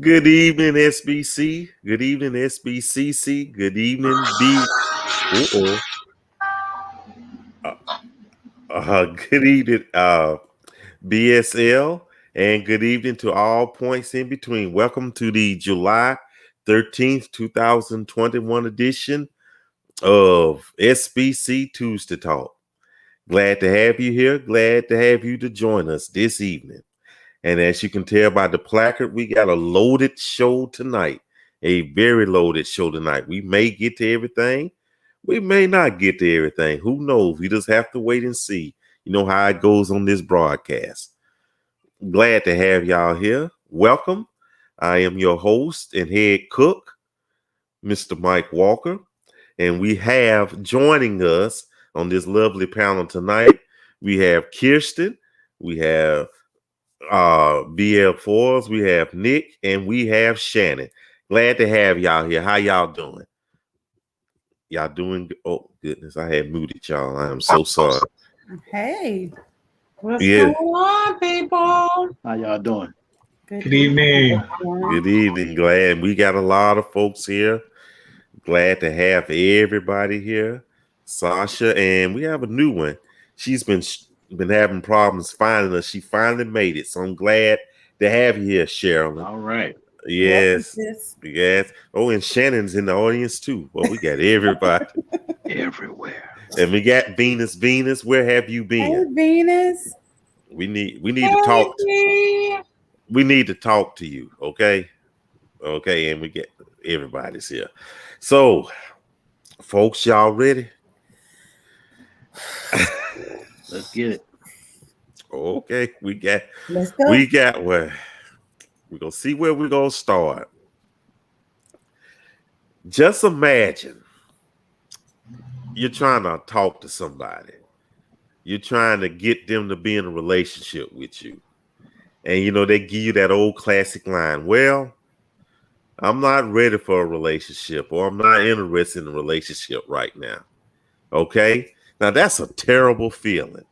Good evening, SBC. Good evening, SBCC. Good evening, B. Uh-oh. Good evening, BSL, and good evening to all points in between. Welcome to the July 13th, 2021 edition of SBC Tuesday Talk. Glad to have you here. Glad to have you to join us this evening. And as you can tell by the placard, we got a loaded show tonight. A very loaded show tonight. We may get to everything. We may not get to everything. Who knows? We just have to wait and see. You know how it goes on this broadcast. Glad to have y'all here. Welcome. I am your host and head cook, Mr. Mike Walker. And we have joining us on this lovely panel tonight, we have Kirsten, we have BL4s, we have Nick, and we have Shannon. Glad to have y'all here. How y'all doing? Y'all doing? Oh goodness, I had muted y'all. I am so sorry. Hey, what's going on, people? How y'all doing? Good evening. Good evening. Glad we got a lot of folks here. Glad to have everybody here. Sasha, and we have a new one. She's been having problems finding us. She finally made it, so I'm glad to have you here, Cheryl. All right. Yes. Yes. Oh, and Shannon's in the audience too. Well, we got everybody everywhere. And we got Venus. Venus, where have you been? Hey, Venus. We need to talk. We need to talk to you, okay? Okay, and we get everybody's here. So, folks, y'all ready? Let's get it. Okay, Let's go. We're gonna see where we're gonna start. Just imagine you're trying to talk to somebody. You're trying to get them to be in a relationship with you. And they give you that old classic line, well, I'm not ready for a relationship, or I'm not interested in a relationship right now. Okay? Now that's a terrible feeling.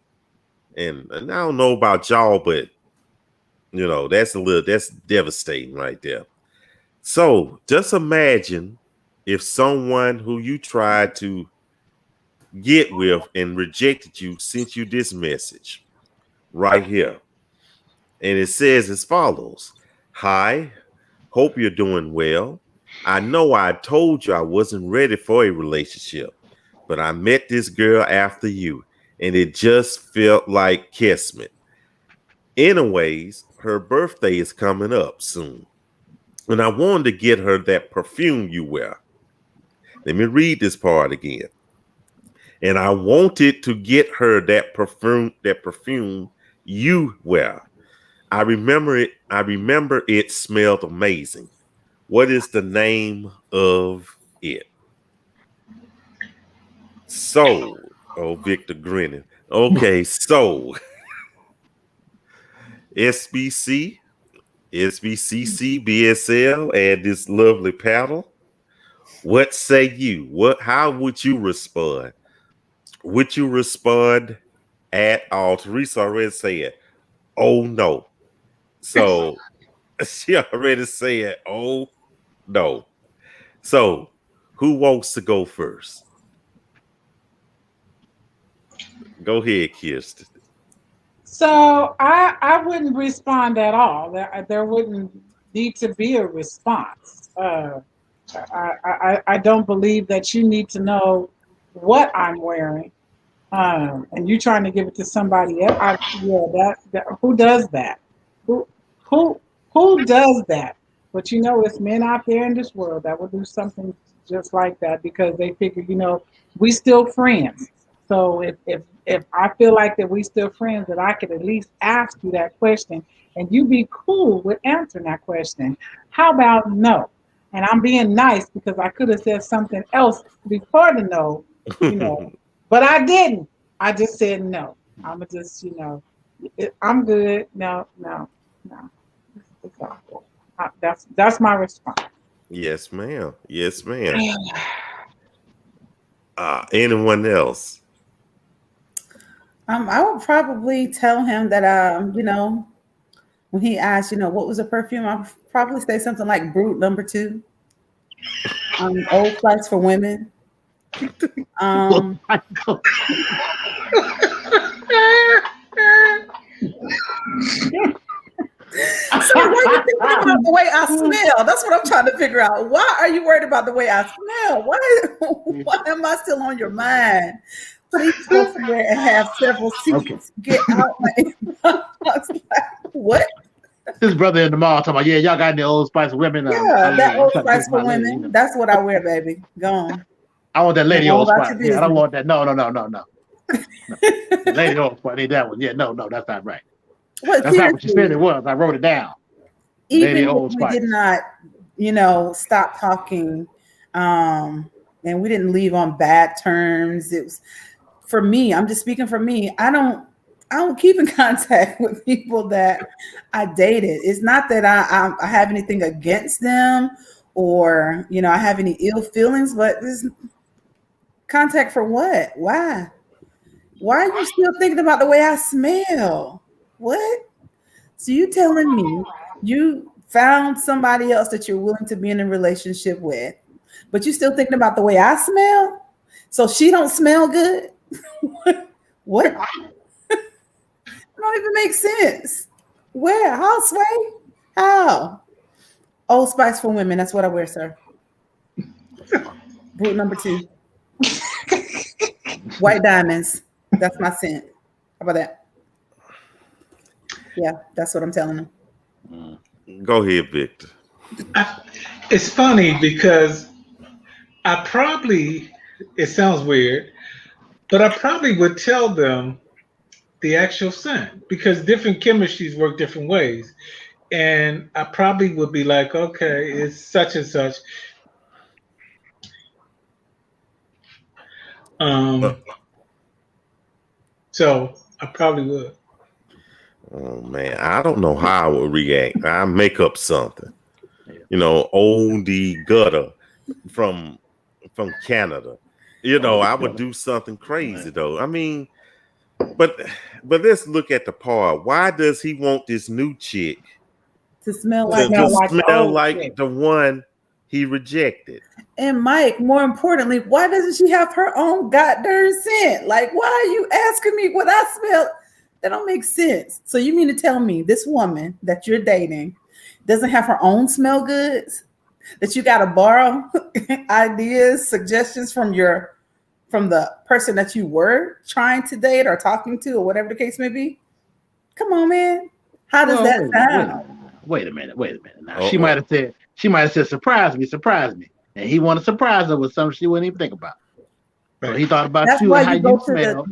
And I don't know about y'all, but that's devastating right there. So just imagine if someone who you tried to get with and rejected you sent you this message right here. And it says as follows: Hi, hope you're doing well. I know I told you I wasn't ready for a relationship, but I met this girl after you, and it just felt like kismet. Anyways, her birthday is coming up soon, and I wanted to get her that perfume you wear. Let me read this part again. And I wanted to get her that perfume you wear. I remember it smelled amazing. What is the name of it? So, Victor grinning. Okay, so SBC, SBCC, BSL, and this lovely panel. What say you? How would you respond? Would you respond at all? Teresa already said, oh no. So she already said, oh no. So who wants to go first? Go ahead, Kirsten. So I wouldn't respond at all. There wouldn't need to be a response. I don't believe that you need to know what I'm wearing, and you trying to give it to somebody else. Who does that? Who does that? But it's men out there in this world that will do something just like that because they figure, we still friends. So if I feel like that we still friends, that I could at least ask you that question and you be cool with answering that question. How about no? And I'm being nice because I could have said something else before the no, but I didn't. I just said no. I'm just, I'm good. No. It's all good. That's my response. Yes, ma'am. Yes, ma'am. Anyone else? I would probably tell him that when he asked, what was the perfume I probably say something like Brute number 2. Old Spice for women. So why are you thinking about the way I smell? That's what I'm trying to figure out. Why are you worried about the way I smell? Why am I still on your mind? Please go somewhere and have several seats. Okay. Get out my inbox. What? This brother in the mall talking about, yeah, y'all got any Old Spice women? Yeah, that Old Spice for women. That's what I wear, baby. Go on. I want that lady Old Spice. your Yeah, I don't want that. No. The lady Old Spice, need that one. Yeah, no, that's not right. Well, That's not what you said it was. I wrote it down. Even Lady if Old we Spice. did not, stop talking, and we didn't leave on bad terms. It was, for me, I'm just speaking for me. I don't keep in contact with people that I dated. It's not that I have anything against them or, I have any ill feelings, but this contact for what? Why? Why are you still thinking about the way I smell? What? So you telling me you found somebody else that you're willing to be in a relationship with, but you still thinking about the way I smell? So she don't smell good? What? It don't even make sense. Where? How, Sway? How? Old Spice for women. That's what I wear, sir. Brute number 2. White diamonds. That's my scent. How about that? Yeah, that's what I'm telling them. Go ahead, Victor. It's funny because it sounds weird, but I probably would tell them the actual scent because different chemistries work different ways. And I probably would be like, okay, it's such and such. So I probably would. Oh man, I don't know how I would react. I make up something, oldie gutter from Canada. I would do something crazy though. I mean, but let's look at the part. Why does he want this new chick to smell like the one he rejected? And Mike, more importantly, why doesn't she have her own goddamn scent? Like, why are you asking me what I smell? That don't make sense. So you mean to tell me this woman that you're dating doesn't have her own smell goods? That you got to borrow ideas, suggestions from the person that you were trying to date or talking to or whatever the case may be? Come on, man. How does that sound? Wait a minute. Now, she might have said, surprise me. And he wanted to surprise her with something she wouldn't even think about. So he thought about you and how you smell.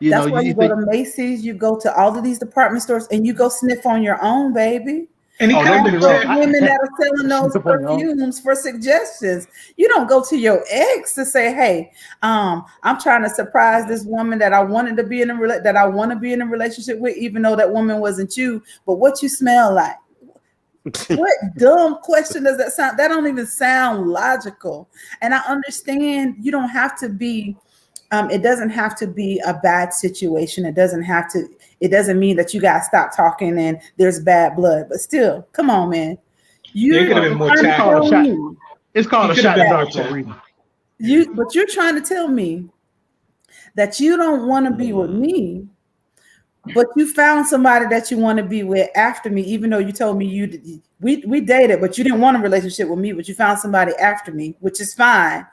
That's why you go to Macy's, you go to all of these department stores, and you go sniff on your own, baby. And he women that are selling those perfumes for suggestions. You don't go to your ex to say, "Hey, I'm trying to surprise this woman that I wanted to be in that I want to be in a relationship with, even though that woman wasn't you. But what you smell like?" What dumb question does that sound? That don't even sound logical. And I understand you don't have to be. It doesn't have to be a bad situation. It doesn't mean that you gotta stop talking and there's bad blood. But still, come on, man. It's called a shot in the dark. But you're trying to tell me that you don't want to be with me, but you found somebody that you want to be with after me, even though you told me we dated, but you didn't want a relationship with me, but you found somebody after me, which is fine.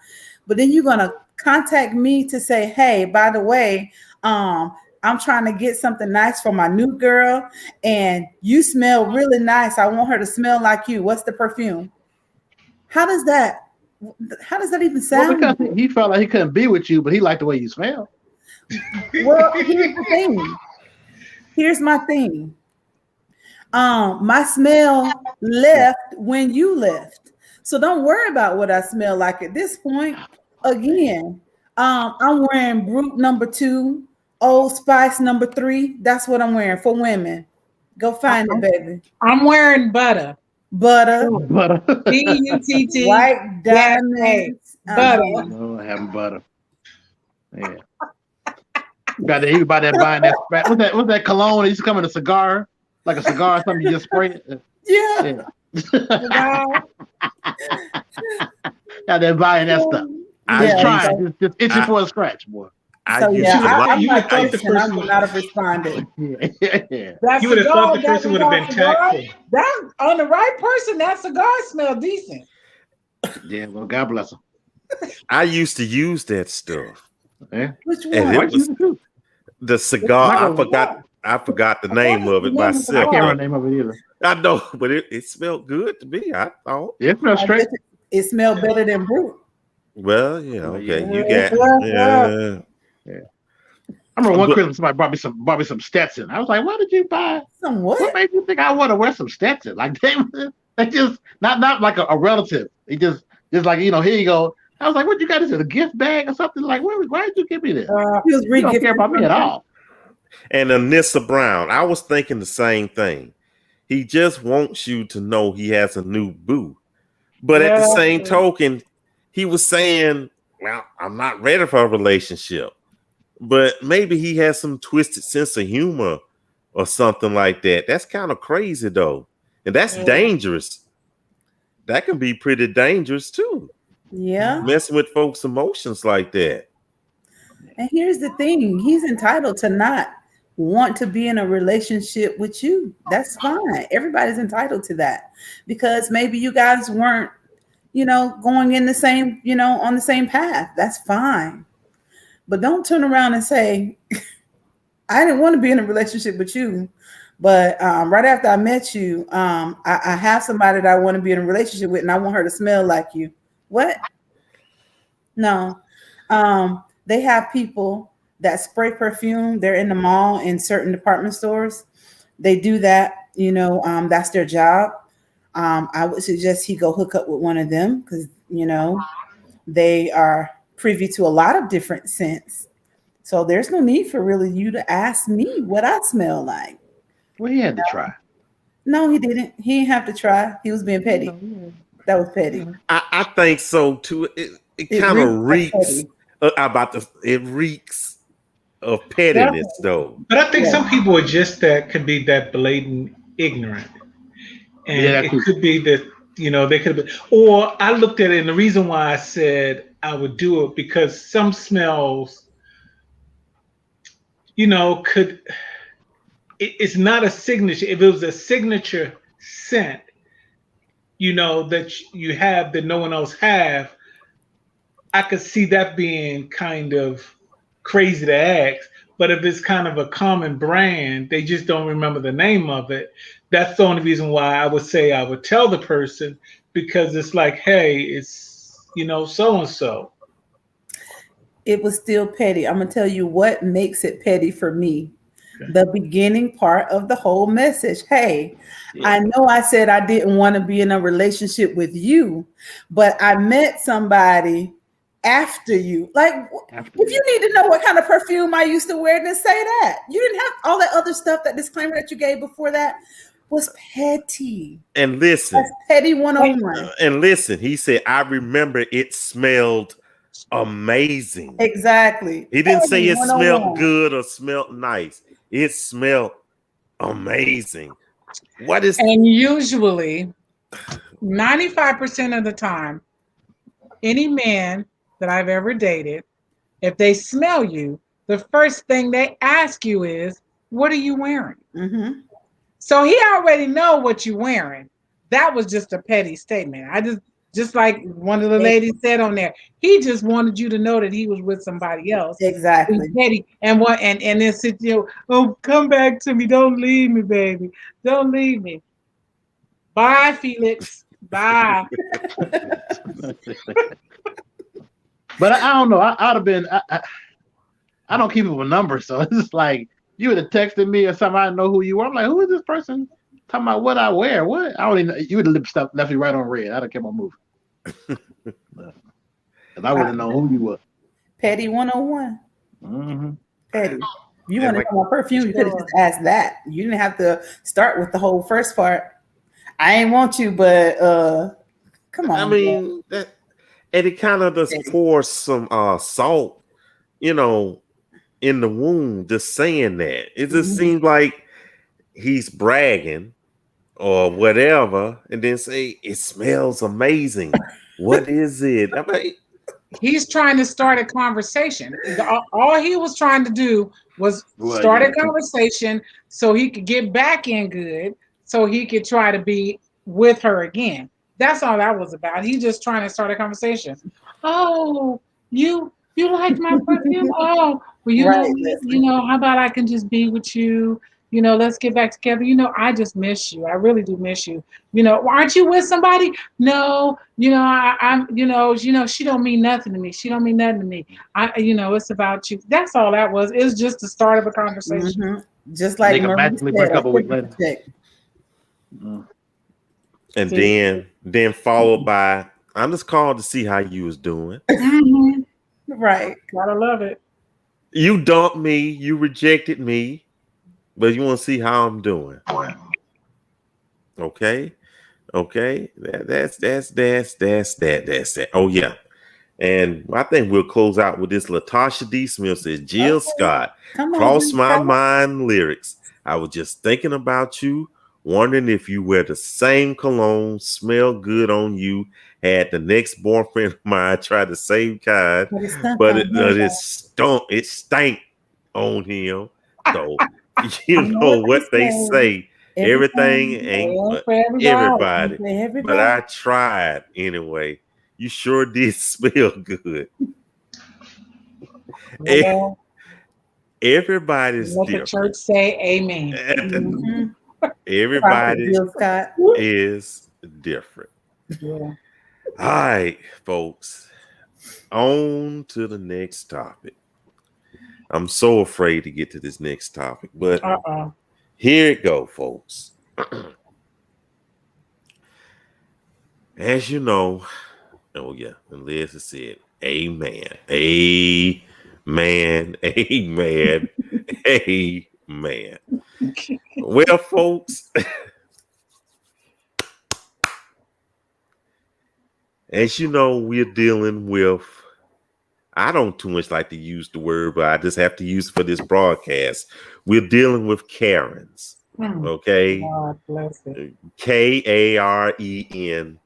But then you're gonna contact me to say, hey, by the way, I'm trying to get something nice for my new girl, and you smell really nice. I want her to smell like you. What's the perfume? How does that even sound? Well, because he felt like he couldn't be with you, but he liked the way you smell. Well, here's the thing. Here's my thing. My smell left when you left. So don't worry about what I smell like at this point. Again, I'm wearing Brute number 2, Old Spice number 3. That's what I'm wearing for women. Go find it, baby. I'm wearing butter. Butter. B-U-T-T. White diamonds. Butter. No, having butter. Yeah. You about that buying that. What's that cologne? It used to come in a cigar, like a cigar, something you just spray it. Yeah. Got that buying that stuff. Just trying, just itching for a scratch, boy. So I'm like, I would not have responded. You would have thought the person would have been tactful. That on the right person, that cigar smelled decent. Yeah, well, God bless him. I used to use that stuff. Yeah. Which one? And it was the cigar. I forgot the name of it myself. I can't remember the name of it either. I know, but it smelled good to me. I thought it smelled straight. It smelled better than Brute. Well, yeah, okay. You got yeah. I remember one Christmas somebody brought me some Stetson. I was like, "Why did you buy some what? What made you think I want to wear some Stetson?" Like they just not like a relative. He just like, here you go. I was like, "What you got? Is it a gift bag or something?" Like, why did you give me this? You don't care about me at all. And Anissa Brown, I was thinking the same thing. He just wants you to know he has a new boo. But at the same token, he was saying, well, I'm not ready for a relationship. But maybe he has some twisted sense of humor or something like that. That's kind of crazy, though. And that's dangerous. That can be pretty dangerous, too. Yeah. Messing with folks' emotions like that. And here's the thing. He's entitled to not want to be in a relationship with you. That's fine. Everybody's entitled to that. Because maybe you guys weren't, going in the same, on the same path. That's fine. But don't turn around and say, I didn't want to be in a relationship with you. But right after I met you, I have somebody that I want to be in a relationship with and I want her to smell like you. What? No. They have people that spray perfume. They're in the mall in certain department stores. They do that, that's their job. I would suggest he go hook up with one of them because, they are privy to a lot of different scents. So there's no need for really you to ask me what I smell like. Well, he had to try. No, he didn't. He didn't have to try. He was being petty. That was petty. I think so too. It kind of reeks it reeks of pettiness, though. But I think some people are just could be that blatant ignorant, and it could be that they could have been. Or I looked at it, and the reason why I said I would do it because some smells, it's not a signature. If it was a signature scent, that you have that no one else have, I could see that being kind of crazy to ask. But if it's kind of a common brand, they just don't remember the name of it. That's the only reason why I would say I would tell the person, because it's like, hey, it's, so-and-so. It was still petty. I'm going to tell you what makes it petty for me. Okay. The beginning part of the whole message. Hey, I know I said I didn't want to be in a relationship with you, but I met somebody after you. If you need to know what kind of perfume I used to wear, then say that. You didn't have all that other stuff, that disclaimer that you gave before that was petty. And listen. That's petty 101. And listen, he said, I remember it smelled amazing. Exactly. He didn't say it smelled good or smelled nice. It smelled amazing. And usually 95% of the time, any man that I've ever dated, if they smell you, the first thing they ask you is, what are you wearing? Mm-hmm. So he already know what you're wearing. That was just a petty statement. I just like one of the ladies said on there, he just wanted you to know that he was with somebody else. Exactly. Petty. And then sit oh, come back to me. Don't leave me, baby. Don't leave me. Bye, Felix. Bye. But I don't know. I'd have been. I don't keep up a number, so it's like you would have texted me or something. I know who you are. I'm like, who is this person talking about what I wear? What? I don't even. You would have left me right on red. I'd have kept on moving. Because I wouldn't know who you were. Petty 101. Mm-hmm. Petty. You want to know my perfume? You could have just asked that. You didn't have to start with the whole first part. I ain't want you, but come on. I mean that. And it kind of does pour some salt, in the wound, just saying that. It just seems like he's bragging or whatever, and then say it smells amazing. What is it? I mean, He's trying to start a conversation. All he was trying to do was start a conversation so he could get back in good, so he could try to be with her again. That's all that was about. He's just trying to start a conversation. Oh, you like my perfume? Oh, well, you know, how about I can just be with you? You know, let's get back together. You know, I just miss you. I really do miss you. You know, aren't you with somebody? No, you know, I'm, you know, she don't mean nothing to me. She don't mean nothing to me. You know, it's about you. That's all that was. It's just the start of a conversation. Mm-hmm. Just like they can magically break up a week later. And then followed by, I'm just called to see how you was doing. Mm-hmm. Right. Gotta love it. You dumped me, you rejected me, but you want to see how I'm doing. Okay. That's that. Oh yeah. And I think we'll close out with this. Latasha D. Smith says, Jill Scott, cross my mind lyrics. I was just thinking about you, wondering if you wear the same cologne, smell good on you, had the next boyfriend of mine try the same kind, but it stank on him. So you know what they say. Everything ain't for everybody. But I tried anyway. You sure did smell good. Everybody's Let different. the church say amen. Mm-hmm. Everybody is different. Yeah. All right, folks. On to the next topic. I'm so afraid to get to this next topic, but here it go, folks. As you know, oh yeah, and Liz has said, amen, amen, amen, amen. Well, folks, as you know, we're dealing with, I don't too much like to use the word, but I just have to use it for this broadcast. We're dealing with Karens. Okay. God bless it. Karen.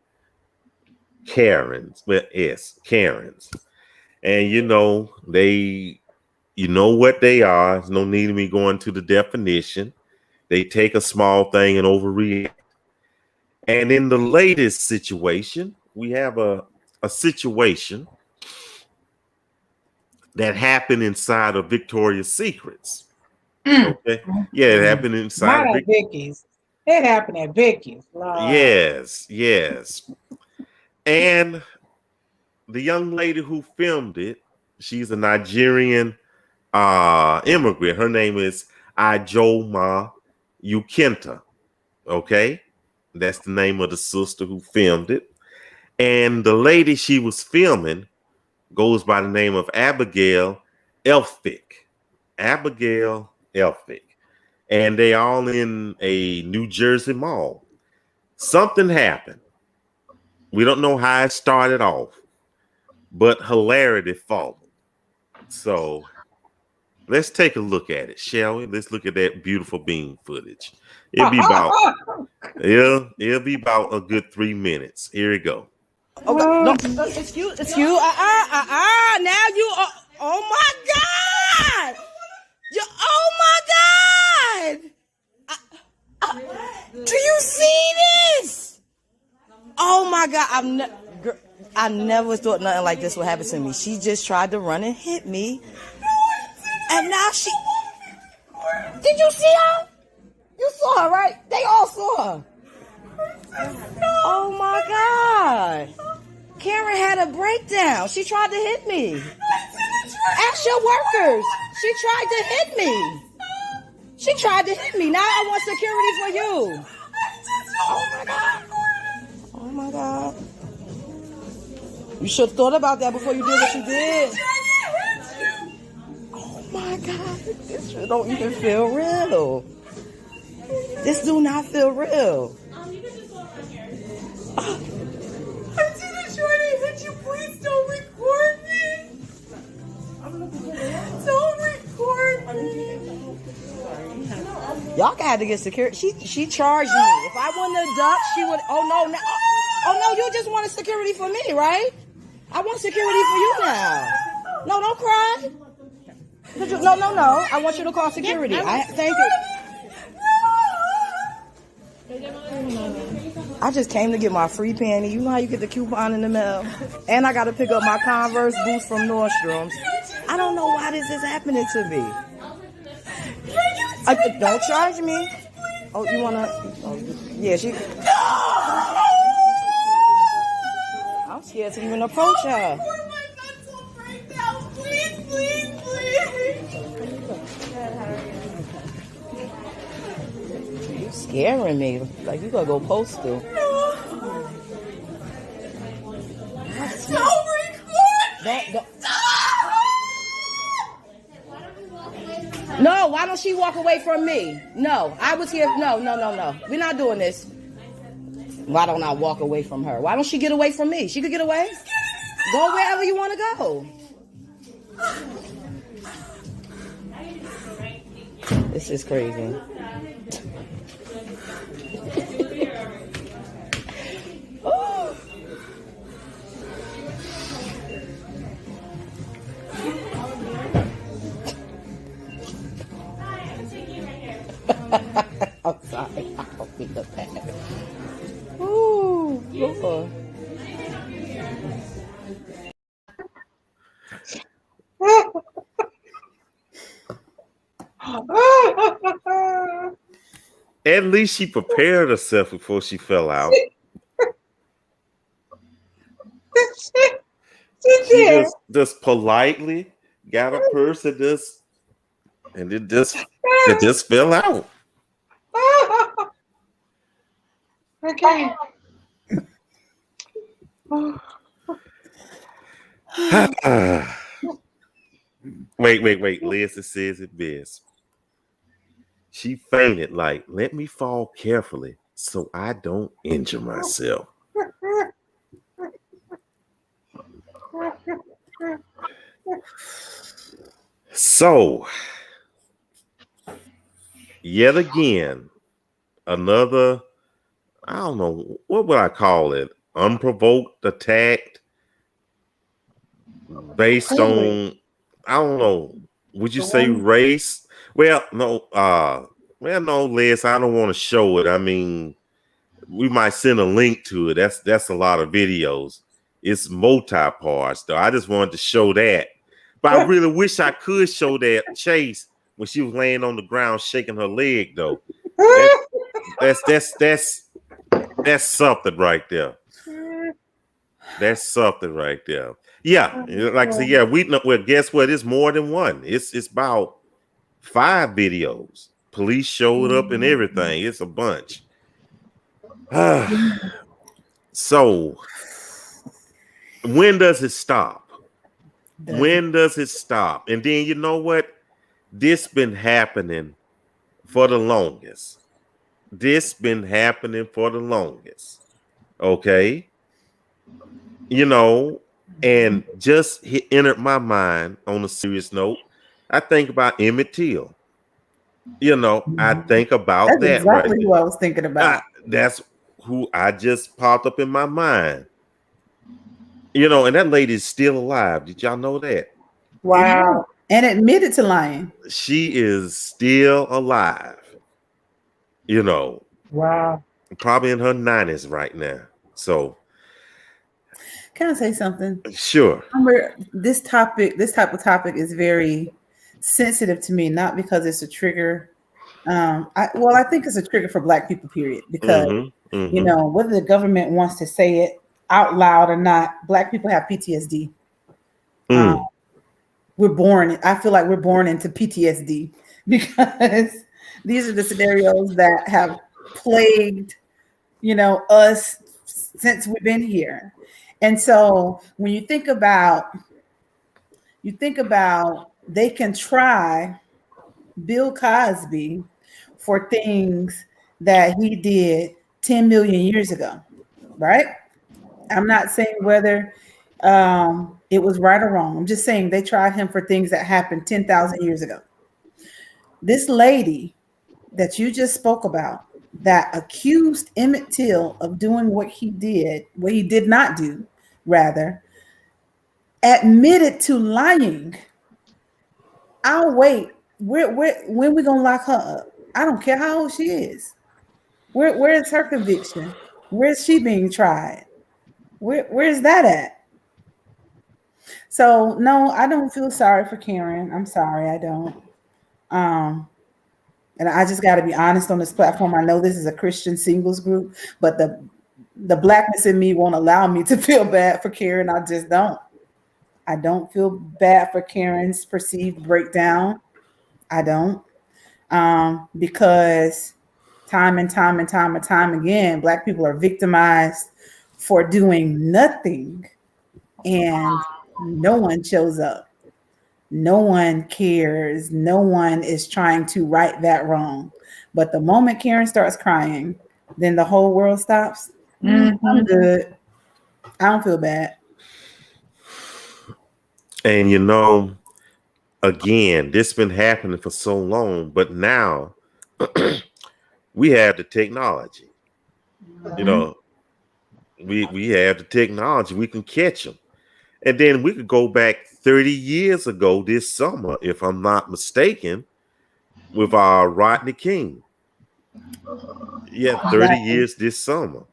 Karens. But yes, Karens. And you know what they are. There's no need of me going to the definition. They take a small thing and overreact. And in the latest situation, we have a situation that happened inside of Victoria's Secrets. Okay. Yeah, it happened inside of Vicky's. It happened at Vicky's. Yes. And the young lady who filmed it, she's a Nigerian immigrant. Her name is Ijeoma Ukenta. Okay. That's the name of the sister who filmed it. And the lady she was filming goes by the name of Abigail Elphick. Abigail Elphick. And they all in a New Jersey mall. Something happened. We don't know how it started off, but hilarity followed. So let's take a look at it, shall we? Let's look at that beautiful bean footage. It'll be about a good 3 minutes. Here we go. Oh, no, excuse. Now you are. Oh my God! Oh my God! Do you see this? Oh my God! I never thought nothing like this would happen to me. She just tried to run and hit me, and now she. Did you see her? You saw her, right? They all saw her. Oh my God. Karen had a breakdown. She tried to hit me. Ask your workers. She tried to hit me. Now I want security for you. Oh my God. You should have thought about that before you did what you did. Oh my God. This don't even feel real. This do not feel real. I didn't try to hit you. Please don't record me. Don't record me. Y'all had to get security. She charged me. If I wouldn't have ducked, she would. Oh no, you just wanted security for me, right? I want security for you now. No, don't cry. No. I want you to call security. Thank you. I just came to get my free panty. You know how you get the coupon in the mail? And I got to pick up my Converse boots from Nordstrom's. I don't know why this is happening to me. Don't charge me. Oh, you want to? Oh, yeah, she. I'm scared to even approach her. Please. You scaring me. Like you gotta go postal. Don't record. No, why don't she walk away from me? No, I was here. No. We're not doing this. Why don't I walk away from her? Why don't she get away from me? She could get away. Go wherever you want to go. This is crazy. Oh. I'm sorry. I don't mean to panic. Ooh, Lord. At least she prepared herself before she fell out. She just politely got a purse and it just fell out. Okay. Wait. Liz says it best. She fainted like, let me fall carefully so I don't injure myself. So, yet again, another, I don't know, what would I call it? Unprovoked attack based on, I don't know, would you say race? Well, no, Liz, I don't want to show it. I mean, we might send a link to it. That's a lot of videos. It's multi-parts, though. I just wanted to show that. But I really wish I could show that chase when she was laying on the ground shaking her leg, though. That's something right there. That's something right there. Yeah, like I said, yeah, we know. Well, guess what? It's more than one. It's about 5 videos. Police showed up and everything. It's a bunch. So, when does it stop? When does it stop? And then you know what? This been happening for the longest. Okay. You know, and just entered my mind on a serious note. I think about Emmett Till. You know, I think about that's that. Exactly right who I was thinking about. That's who I just popped up in my mind. You know, and that lady's still alive. Did y'all know that? Wow. And admitted to lying. She is still alive. You know. Wow. Probably in her 90s right now. So. Can I say something? Sure. This type of topic is very sensitive to me, not because it's a trigger. I think it's a trigger for Black people, period. Because, you know, whether the government wants to say it out loud or not, Black people have PTSD. We're born. I feel like we're born into PTSD because these are the scenarios that have plagued, you know, us since we've been here. And so when you think about they can try Bill Cosby for things that he did 10 million years ago, right? I'm not saying whether it was right or wrong. I'm just saying they tried him for things that happened 10,000 years ago. This lady that you just spoke about that accused Emmett Till of doing what he did not do, rather, admitted to lying. I'll wait. When we gonna lock her up? I don't care how old she is. Where is her conviction? Where's she being tried? Where's that at? So no, I don't feel sorry for Karen. I'm sorry, I don't. And I just got to be honest on this platform. I know this is a Christian singles group, but the blackness in me won't allow me to feel bad for Karen. I just don't. I don't feel bad for Karen's perceived breakdown. I don't. Because time and time again, Black people are victimized for doing nothing, and no one shows up. No one cares. No one is trying to right that wrong. But the moment Karen starts crying, then the whole world stops. I'm good. I don't feel bad. And you know, again, this been happening for so long, but now we have the technology. You know, we have the technology. We can catch them. And then we could go back 30 years ago this summer, if I'm not mistaken, with our Rodney King. Yeah, 30 years this summer.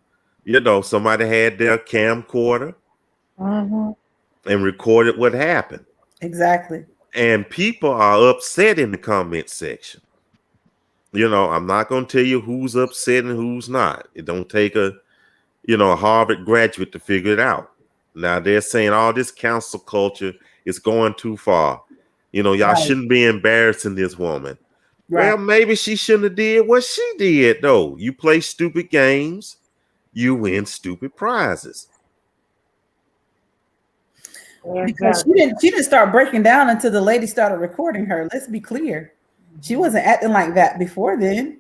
You know, somebody had their camcorder and recorded what happened. Exactly. And people are upset in the comment section. You know, I'm not going to tell you who's upset and who's not. It don't take a Harvard graduate to figure it out. Now they're saying all this council culture is going too far. You know, y'all shouldn't be embarrassing this woman. Right. Well, maybe she shouldn't have did what she did, though. You play stupid games, you win stupid prizes. Because she didn't start breaking down until the lady started recording her. Let's be clear. She wasn't acting like that before then.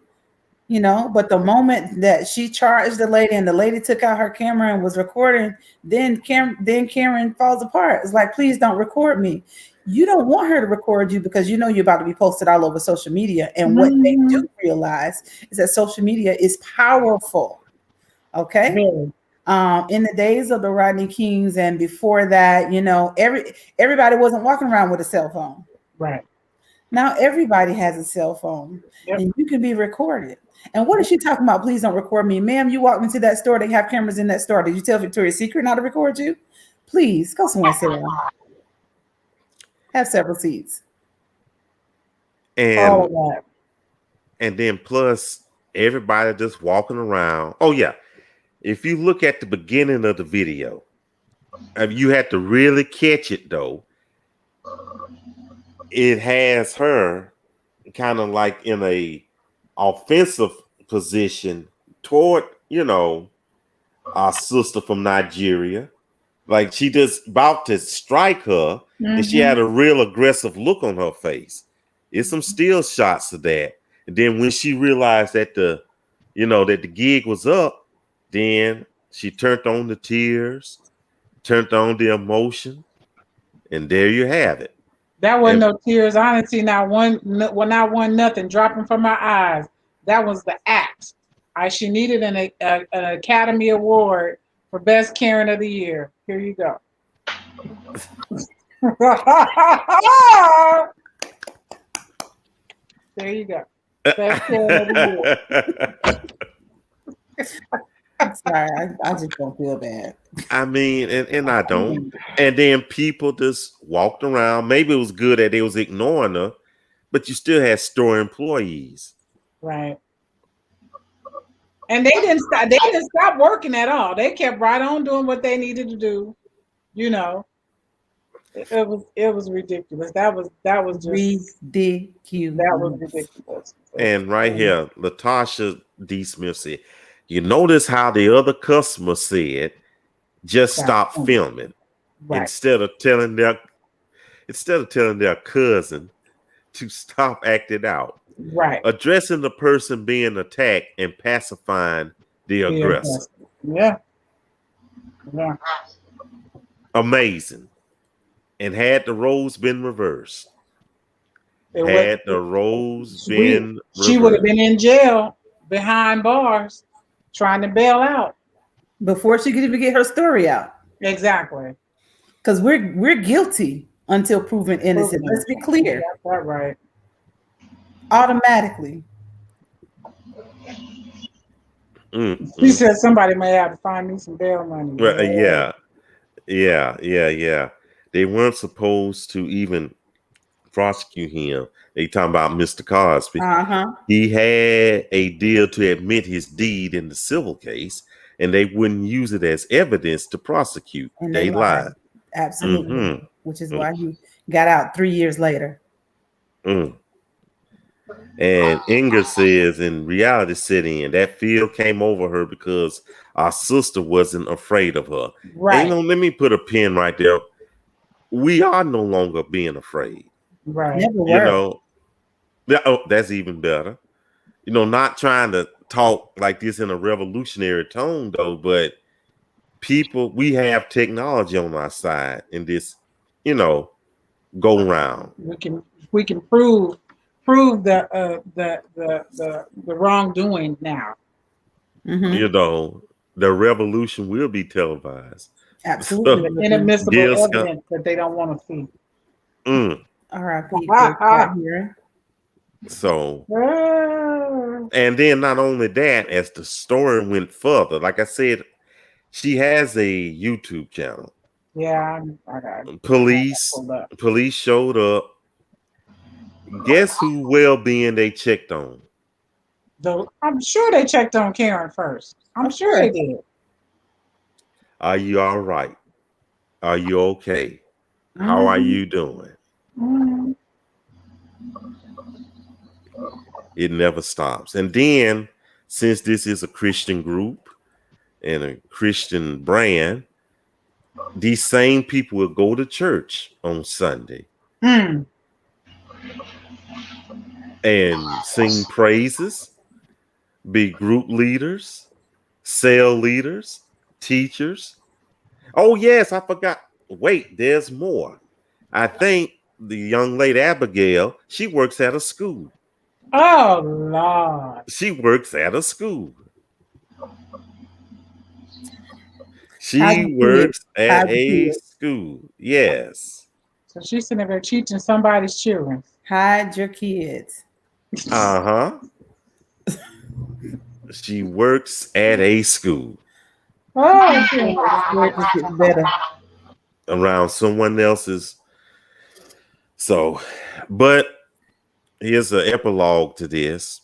You know, but the moment that she charged the lady and the lady took out her camera and was recording, then Karen falls apart. It's like, please don't record me. You don't want her to record you because you know you're about to be posted all over social media. And what they do realize is that social media is powerful. Okay. Really? In the days of the Rodney Kings and before that, you know, everybody wasn't walking around with a cell phone. Right. Now everybody has a cell phone and you can be recorded. And what is she talking about? Please don't record me. Ma'am, you walked into that store. They have cameras in that store. Did you tell Victoria's Secret not to record you? Please go somewhere sit down. Have several seats. And then plus everybody just walking around. Oh, yeah. If you look at the beginning of the video, you had to really catch it, though. It has her kind of like in a offensive position toward, you know, our sister from Nigeria. Like she just about to strike her and she had a real aggressive look on her face. It's some still shots of that. And then when she realized that the gig was up, then she turned on the tears, turned on the emotion, and there you have it. That wasn't no tears. I didn't see not one nothing dropping from my eyes. That was the act. She needed an Academy Award for Best Karen of the Year. Here you go. There you go. Best Karen of the Year. I'm sorry, I just don't feel bad. I mean, and I don't. And then people just walked around. Maybe it was good that they was ignoring her, but you still had store employees. Right. And they didn't stop working at all. They kept right on doing what they needed to do. You know. It was ridiculous. That was just ridiculous. That was ridiculous. And right here, Latasha D. Smith said, you notice how the other customer said, just stop filming. Right. Instead of telling their cousin to stop acting out. Right. Addressing the person being attacked and pacifying the aggressor. Yeah. Yeah. Amazing. And had the roles been reversed, Had the roles been she would have reversed. been in jail behind bars trying to bail out. Before she could even get her story out. Exactly. Because we're guilty until proven innocent. Let's be clear. That's that right. Automatically. She said somebody may have to find me some bail money. Well, yeah. They weren't supposed to even prosecute him. They talking about Mr. Cosby. He had a deal to admit his deed in the civil case, and they wouldn't use it as evidence to prosecute. And they lied. Absolutely. Which is why he got out 3 years later. And Inger says in reality setting, that feel came over her because our sister wasn't afraid of her. Right. And, let me put a pin right there. We are no longer being afraid. Right. Never were. That's even better. Not trying to talk like this in a revolutionary tone though, but people, we have technology on our side in this, go round. We can prove the wrongdoing now. The revolution will be televised. Absolutely. So, inadmissible evidence that they don't want to see. All right, here. So, and then not only that, as the story went further, like I said, she has a YouTube channel. Yeah, I got it. Police showed up. Guess who well-being they checked on? I'm sure they checked on Karen first. I'm sure they did. Are you all right? Are you okay? How are you doing? It never stops. And then, since this is a Christian group and a Christian brand, these same people will go to church on Sunday and sing praises, be group leaders, cell leaders, teachers. Oh, yes, I forgot. Wait, there's more. I think the young lady Abigail, she works at a school. Oh, Lord. She works at a school. She works at a school. Yes. So she's sitting there teaching somebody's children. Hide your kids. She works at a school. Oh, it's getting better. Around someone else's. So, but here's an epilogue to this.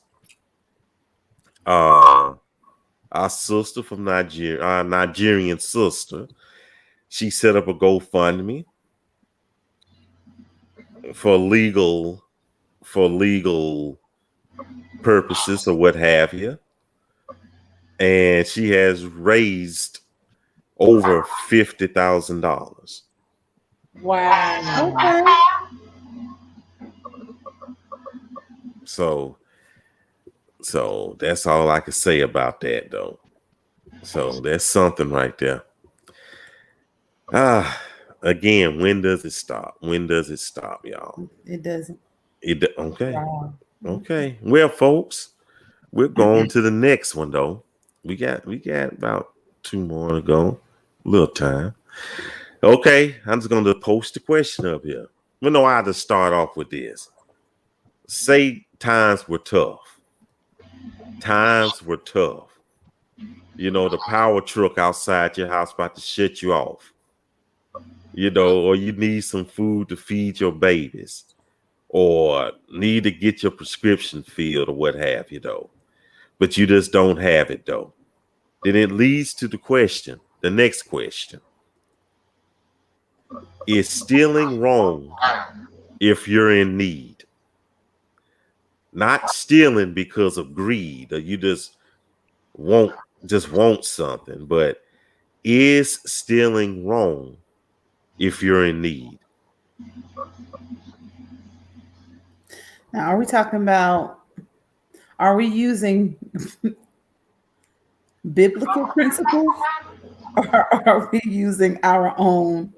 Our sister from Nigeria, our Nigerian sister, she set up a GoFundMe for legal purposes or what have you. And she has raised over $50,000. Wow. So that's all I can say about that, though. So that's something right there. Again, when does it stop? When does it stop, y'all? It doesn't. Okay. Wow. Okay. Well, folks, we're going to the next one, though. We got about 2 more to go. A little time. Okay, I'm just going to post the question up here. We know how to start off with this. Say times were tough. Times were tough. The power truck outside your house about to shut you off. Or you need some food to feed your babies. Or need to get your prescription filled or what have you, though. But you just don't have it, though. Then it leads to the next question. Is stealing wrong if you're in need? Not stealing because of greed or you just want something, but is stealing wrong if you're in need? Now, are we using biblical principles or are we using our own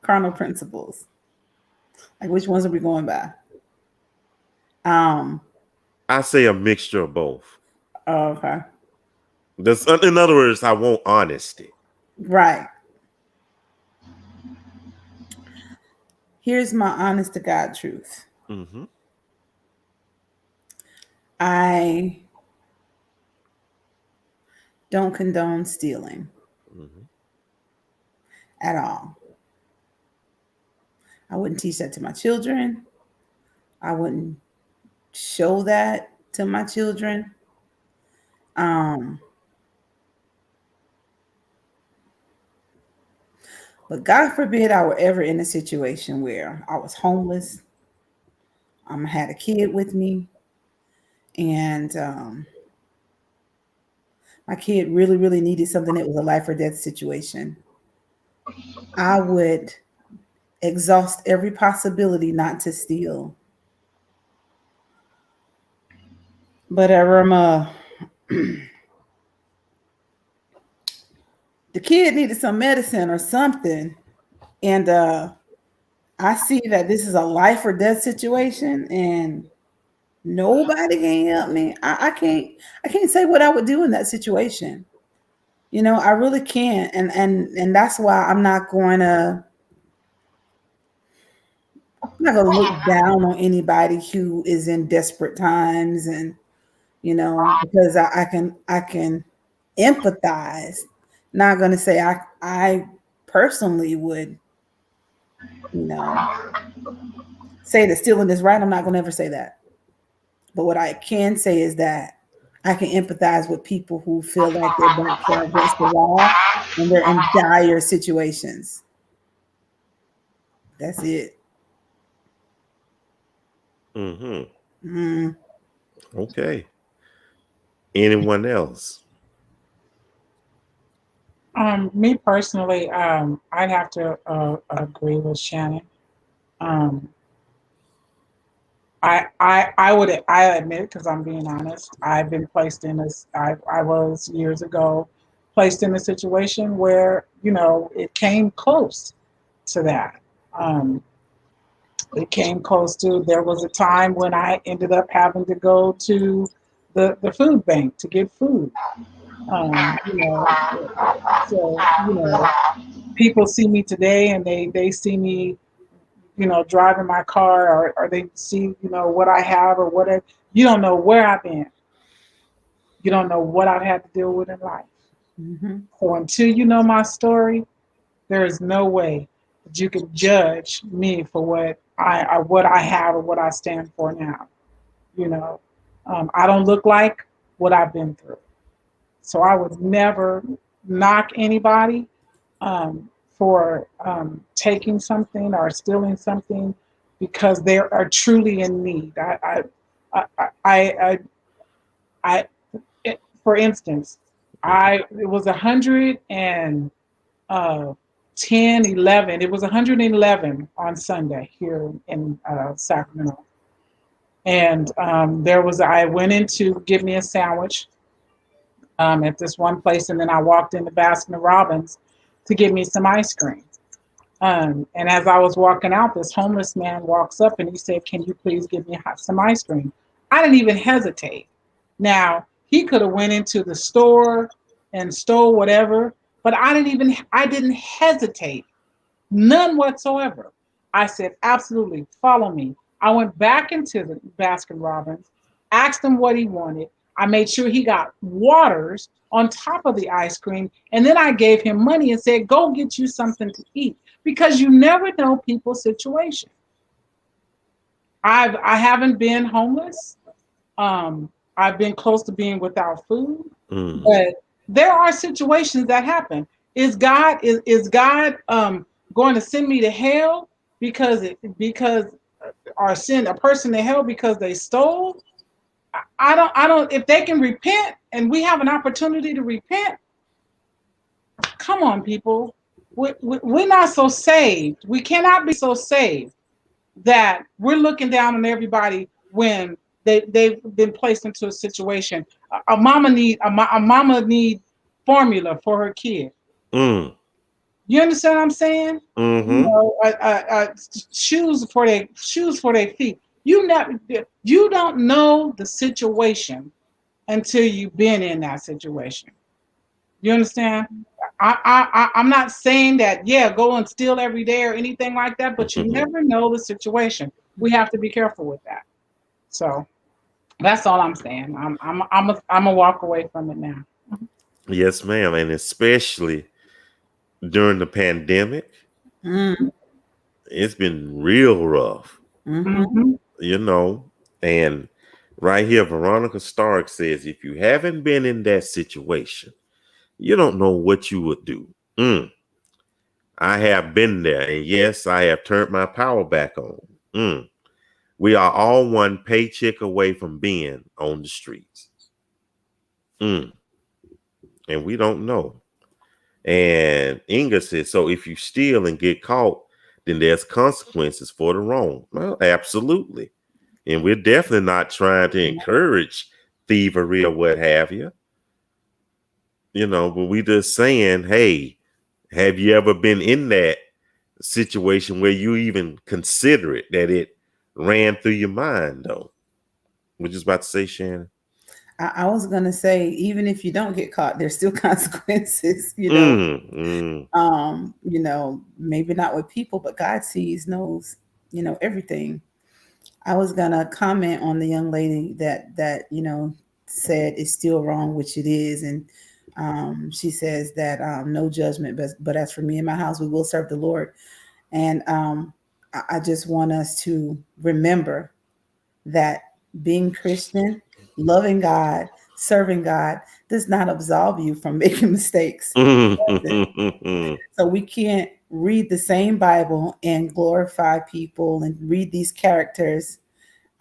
carnal principles? Like, which ones are we going by? I say a mixture of both. Oh, okay. In other words, I want honesty. Right. Here's my honest to God truth. Mm-hmm. I don't condone stealing at all. I wouldn't teach that to my children. I wouldn't show that to my children. But God forbid I were ever in a situation where I was homeless. I had a kid with me, and my kid really, really needed something that was a life or death situation. I would exhaust every possibility not to steal. But Irma, the kid needed some medicine or something, and I see that this is a life or death situation, and nobody can help me. I can't say what I would do in that situation. You know, I really can't, and that's why I'm not going to look down on anybody who is in desperate times, and you know, because I can empathize. Not going to say I personally would, you know, say that stealing is right. I'm not going to ever say that. But what I can say is that I can empathize with people who feel like their backs are against the wall and they're in dire situations. That's it. Mm-hmm. Okay. Anyone else? Me personally, I'd have to agree with Shannon. I admit, because I'm being honest, I've been placed in this. I was years ago placed in a situation where, you know, it came close to that. It came close to. There was a time when I ended up having to go to the food bank to get food. You know, so you know, people see me today and they see me, you know, driving my car, or they see, you know, what I have or whatever. You don't know where I've been. You don't know what I've had to deal with in life. Mm-hmm. So until you know my story, there is no way that you can judge me for what I have or what I stand for now. You know, I don't look like what I've been through. So I would never knock anybody for taking something or stealing something because they are truly in need. For instance, it was 110, 11. It was 111 on Sunday here in Sacramento, and I went in to get me a sandwich at this one place, and then I walked into Baskin Robbins to get me some ice cream. And as I was walking out, this homeless man walks up and he said, "Can you please give me some ice cream?" I didn't even hesitate. Now, he could have went into the store and stole whatever, but I didn't hesitate. None whatsoever. I said, "Absolutely, follow me." I went back into the Baskin Robbins, asked him what he wanted. I made sure he got waters on top of the ice cream. And then I gave him money and said, "Go get you something to eat," because you never know people's situation. I haven't been homeless. I've been close to being without food, but there are situations that happen. Is God going to send me to hell because or send a person to hell because they stole? I don't. If they can repent and we have an opportunity to repent, come on, people. We're not so saved. We cannot be so saved that we're looking down on everybody when they've been placed into a situation. A mama need formula for her kid. You understand what I'm saying? Mm-hmm. You know, shoes for their feet. You don't know the situation until you've been in that situation. You understand? I'm not saying that, yeah, go and steal every day or anything like that, but you never know the situation. We have to be careful with that. So that's all I'm saying. I'm a walk away from it now. Yes, ma'am. And especially during the pandemic, it's been real rough. Mm-hmm. You know, and right here, Veronica Stark says, if you haven't been in that situation, you don't know what you would do. I have been there, and yes, I have turned my power back on. We are all one paycheck away from being on the streets. And we don't know. And Inga says, so if you steal and get caught, then there's consequences for the wrong. Well, absolutely. And we're definitely not trying to encourage thievery or what have you. You know, but we just saying, hey, have you ever been in that situation where you even consider it, that it ran through your mind, though? What you was about to say, Shannon? I was gonna say, even if you don't get caught, there's still consequences, you know, maybe not with people, but God sees, knows, everything. I was gonna comment on the young lady that said it's still wrong, which it is, and she says that no judgment, but as for me and my house, we will serve the Lord. And I just want us to remember that being Christian, loving God, serving God does not absolve you from making mistakes. So we can't read the same Bible and glorify people and read these characters.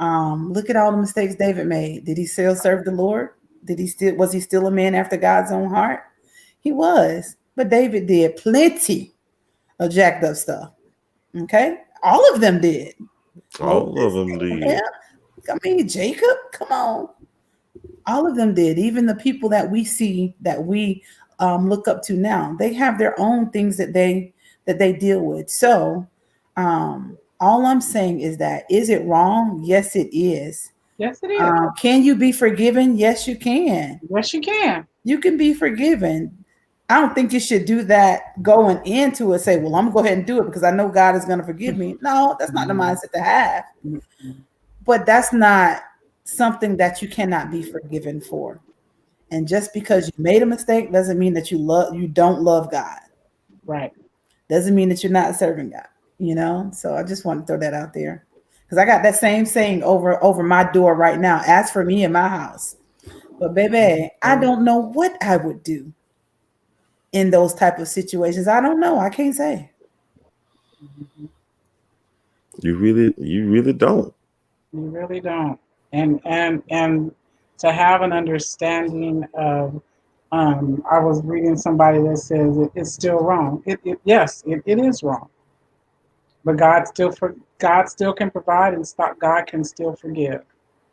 Look at all the mistakes David made. Did he still serve the Lord? Was he still a man after God's own heart? He was. But David did plenty of jacked up stuff. Okay? All of them did. All of them did. Yeah. I mean, Jacob, come on. All of them did. Even the people that we see, that we look up to now, they have their own things that they deal with. So all I'm saying is that, is it wrong? Yes, it is. Yes, it is. Can you be forgiven? Yes, you can. Yes, you can. You can be forgiven. I don't think you should do that going into it. Say, well, I'm gonna go ahead and do it because I know God is gonna forgive me. No, that's not the mindset to have. But that's not something that you cannot be forgiven for. And just because you made a mistake doesn't mean that you don't love God. Right. Doesn't mean that you're not serving God. So I just want to throw that out there. Because I got that same saying over my door right now. As for me in my house. But baby, I don't know what I would do in those type of situations. I don't know. I can't say. You really don't. You really don't. And to have an understanding of, I was reading somebody that says it's still wrong. Yes, it is wrong. But God still can provide, and God can still forgive.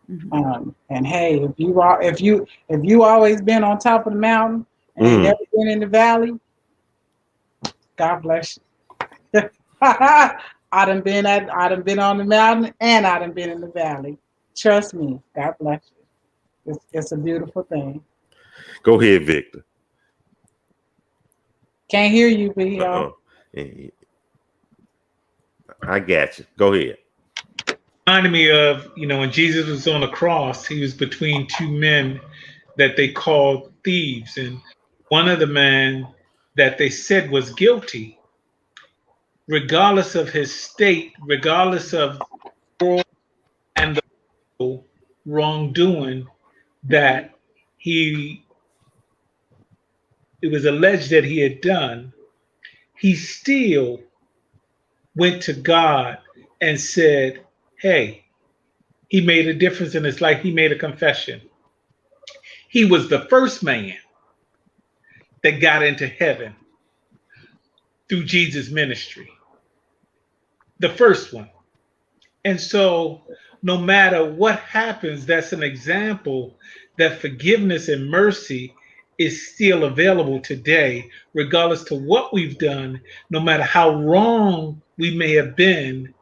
And hey, if you always been on top of the mountain and ain't never been in the valley, God bless you. I done been on the mountain and I done been in the valley. Trust me, God bless you. It's a beautiful thing. Go ahead, Victor. Can't hear you, B. I got you. Go ahead. Reminded me of, when Jesus was on the cross, he was between two men that they called thieves. And one of the men that they said was guilty, regardless of his state, regardless of the world and the wrongdoing that it was alleged that he had done, he still went to God and said, hey, he made a difference in his life. He made a confession. He was the first man that got into heaven through Jesus' ministry. The first one. And so no matter what happens, that's an example that forgiveness and mercy is still available today, regardless to what we've done, no matter how wrong we may have been.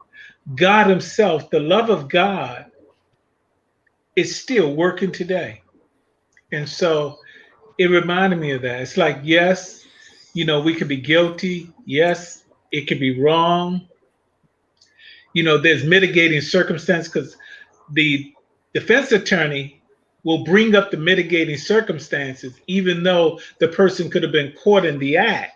God himself, the love of God, is still working today. And so it reminded me of that. It's like, yes, we could be guilty. Yes, it could be wrong. There's mitigating circumstance because the defense attorney will bring up the mitigating circumstances, even though the person could have been caught in the act.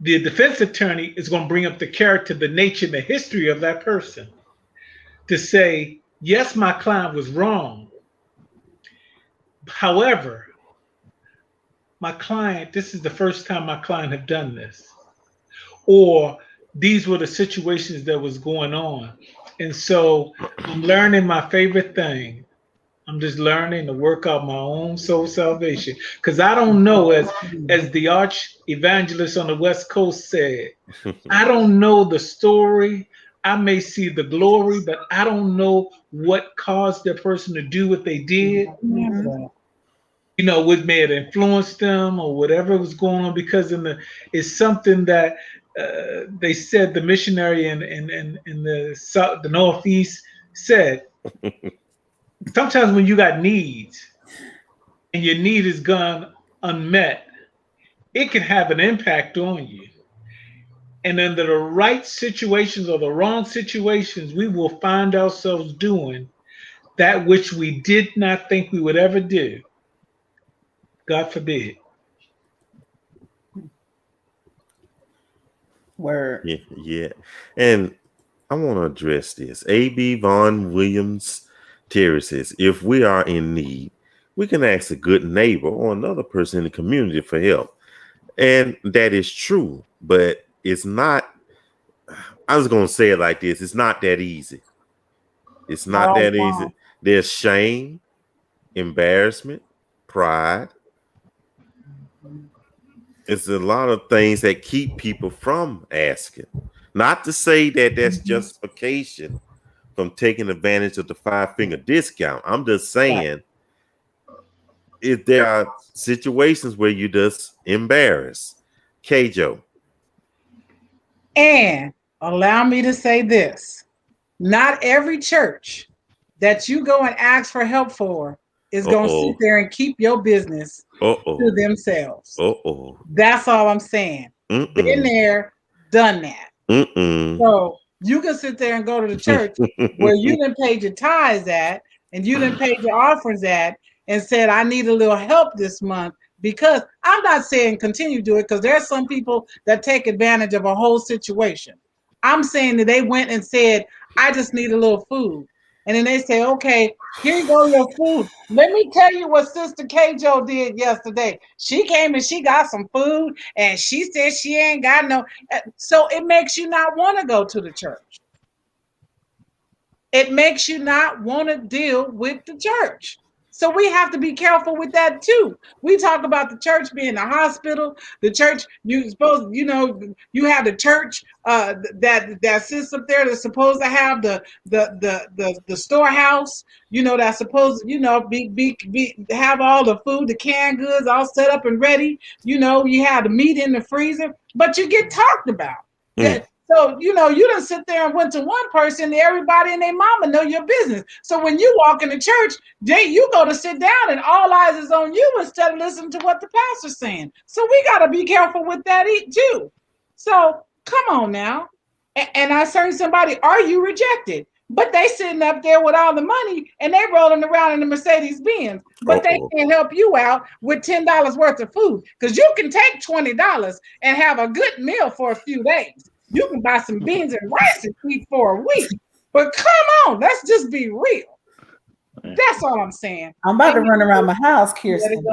The defense attorney is going to bring up the character, the nature, the history of that person to say, yes, my client was wrong. However, this is the first time my client have done this. Or these were the situations that was going on. And so I'm learning my favorite thing. I'm just learning to work out my own soul salvation. Because I don't know, as the arch evangelist on the West Coast said, I don't know the story. I may see the glory, but I don't know what caused that person to do what they did. What may have influenced them or whatever was going on, because it's something that they said the missionary in the Northeast said. Sometimes when you got needs and your need is gone unmet, it can have an impact on you. And under the right situations or the wrong situations, we will find ourselves doing that which we did not think we would ever do. God forbid. Word. Yeah. And I want to address this. A.B. Vaughn Williams Terry says, if we are in need, we can ask a good neighbor or another person in the community for help. And that is true, but it's not, I was going to say it like this. It's not that easy. It's not that easy. There's shame, embarrassment, pride. It's a lot of things that keep people from asking. Not to say that that's justification from taking advantage of the 5-finger discount. I'm just saying, if there are situations where you just embarrass. K-Joe. And allow me to say this. Not every church that you go and ask for help for is going to sit there and keep your business to themselves. That's all I'm saying. Been there, done that. So you can sit there and go to the church where you didn't pay your tithes at and you didn't pay your offerings at and said, I need a little help this month, because I'm not saying continue to do it, because there's some people that take advantage of a whole situation. I'm saying that they went and said, I just need a little food. And then they say, okay, here you go, your food. Let me tell you what Sister K-Jo did yesterday. She came and she got some food and she said she ain't got no. So it makes you not want to go to the church. It makes you not want to deal with the church. So we have to be careful with that too. We talk about the church being the hospital, the church, you have the church that sits up there that's supposed to have the storehouse, that's supposed to, have all the food, the canned goods all set up and ready. You have the meat in the freezer, but you get talked about. So, you done sit there and went to one person, everybody and their mama know your business. So when you walk in the church, you go to sit down and all eyes is on you instead of listening to what the pastor's saying. So we got to be careful with that too. So come on now. And I heard somebody, are you rejected? But they sitting up there with all the money and they rolling around in the Mercedes Benz, but they can't help you out with $10 worth of food, because you can take $20 and have a good meal for a few days. You can buy some beans and rice and eat for a week. But come on, let's just be real. That's all I'm saying. I'm about to run around my house, Kirsten.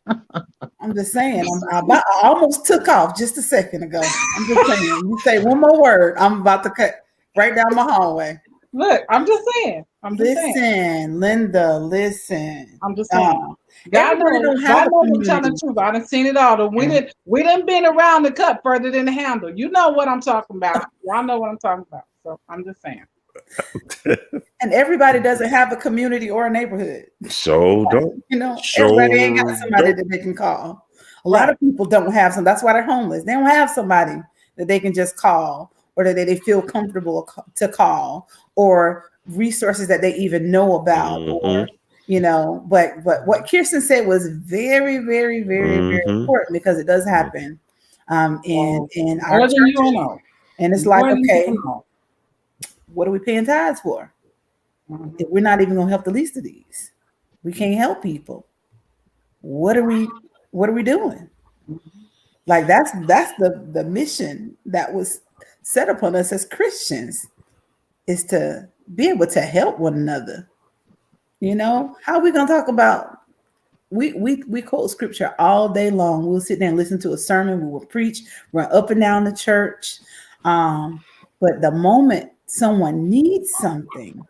I'm just saying. I almost took off just a second ago. I'm just saying. You say one more word, I'm about to cut right down my hallway. Look, I'm just saying. Listen, Linda, listen. I'm just saying. God knows I'm telling the truth. I done seen it all. We done been around the cup further than the handle. You know what I'm talking about. Y'all know what I'm talking about. So I'm just saying. And everybody doesn't have a community or a neighborhood. So don't. You know, Sure everybody ain't got somebody don't. that they can call. A lot of people don't have some. That's why they're homeless. They don't have somebody that they can just call, or that they feel comfortable to call, or resources that they even know about, or you know. But what Kirsten said was very, very, very, very important, because it does happen in our More than churches. you know. And it's More like, than you okay, know. what are we paying tithes for? If we're not even gonna help the least of these, we can't help people. What are we doing? Like that's the mission that was set upon us as Christians, is to be able to help one another. You know, how are we gonna talk about, we quote scripture all day long. We'll sit there and listen to a sermon, we will preach, run up and down the church. But the moment someone needs something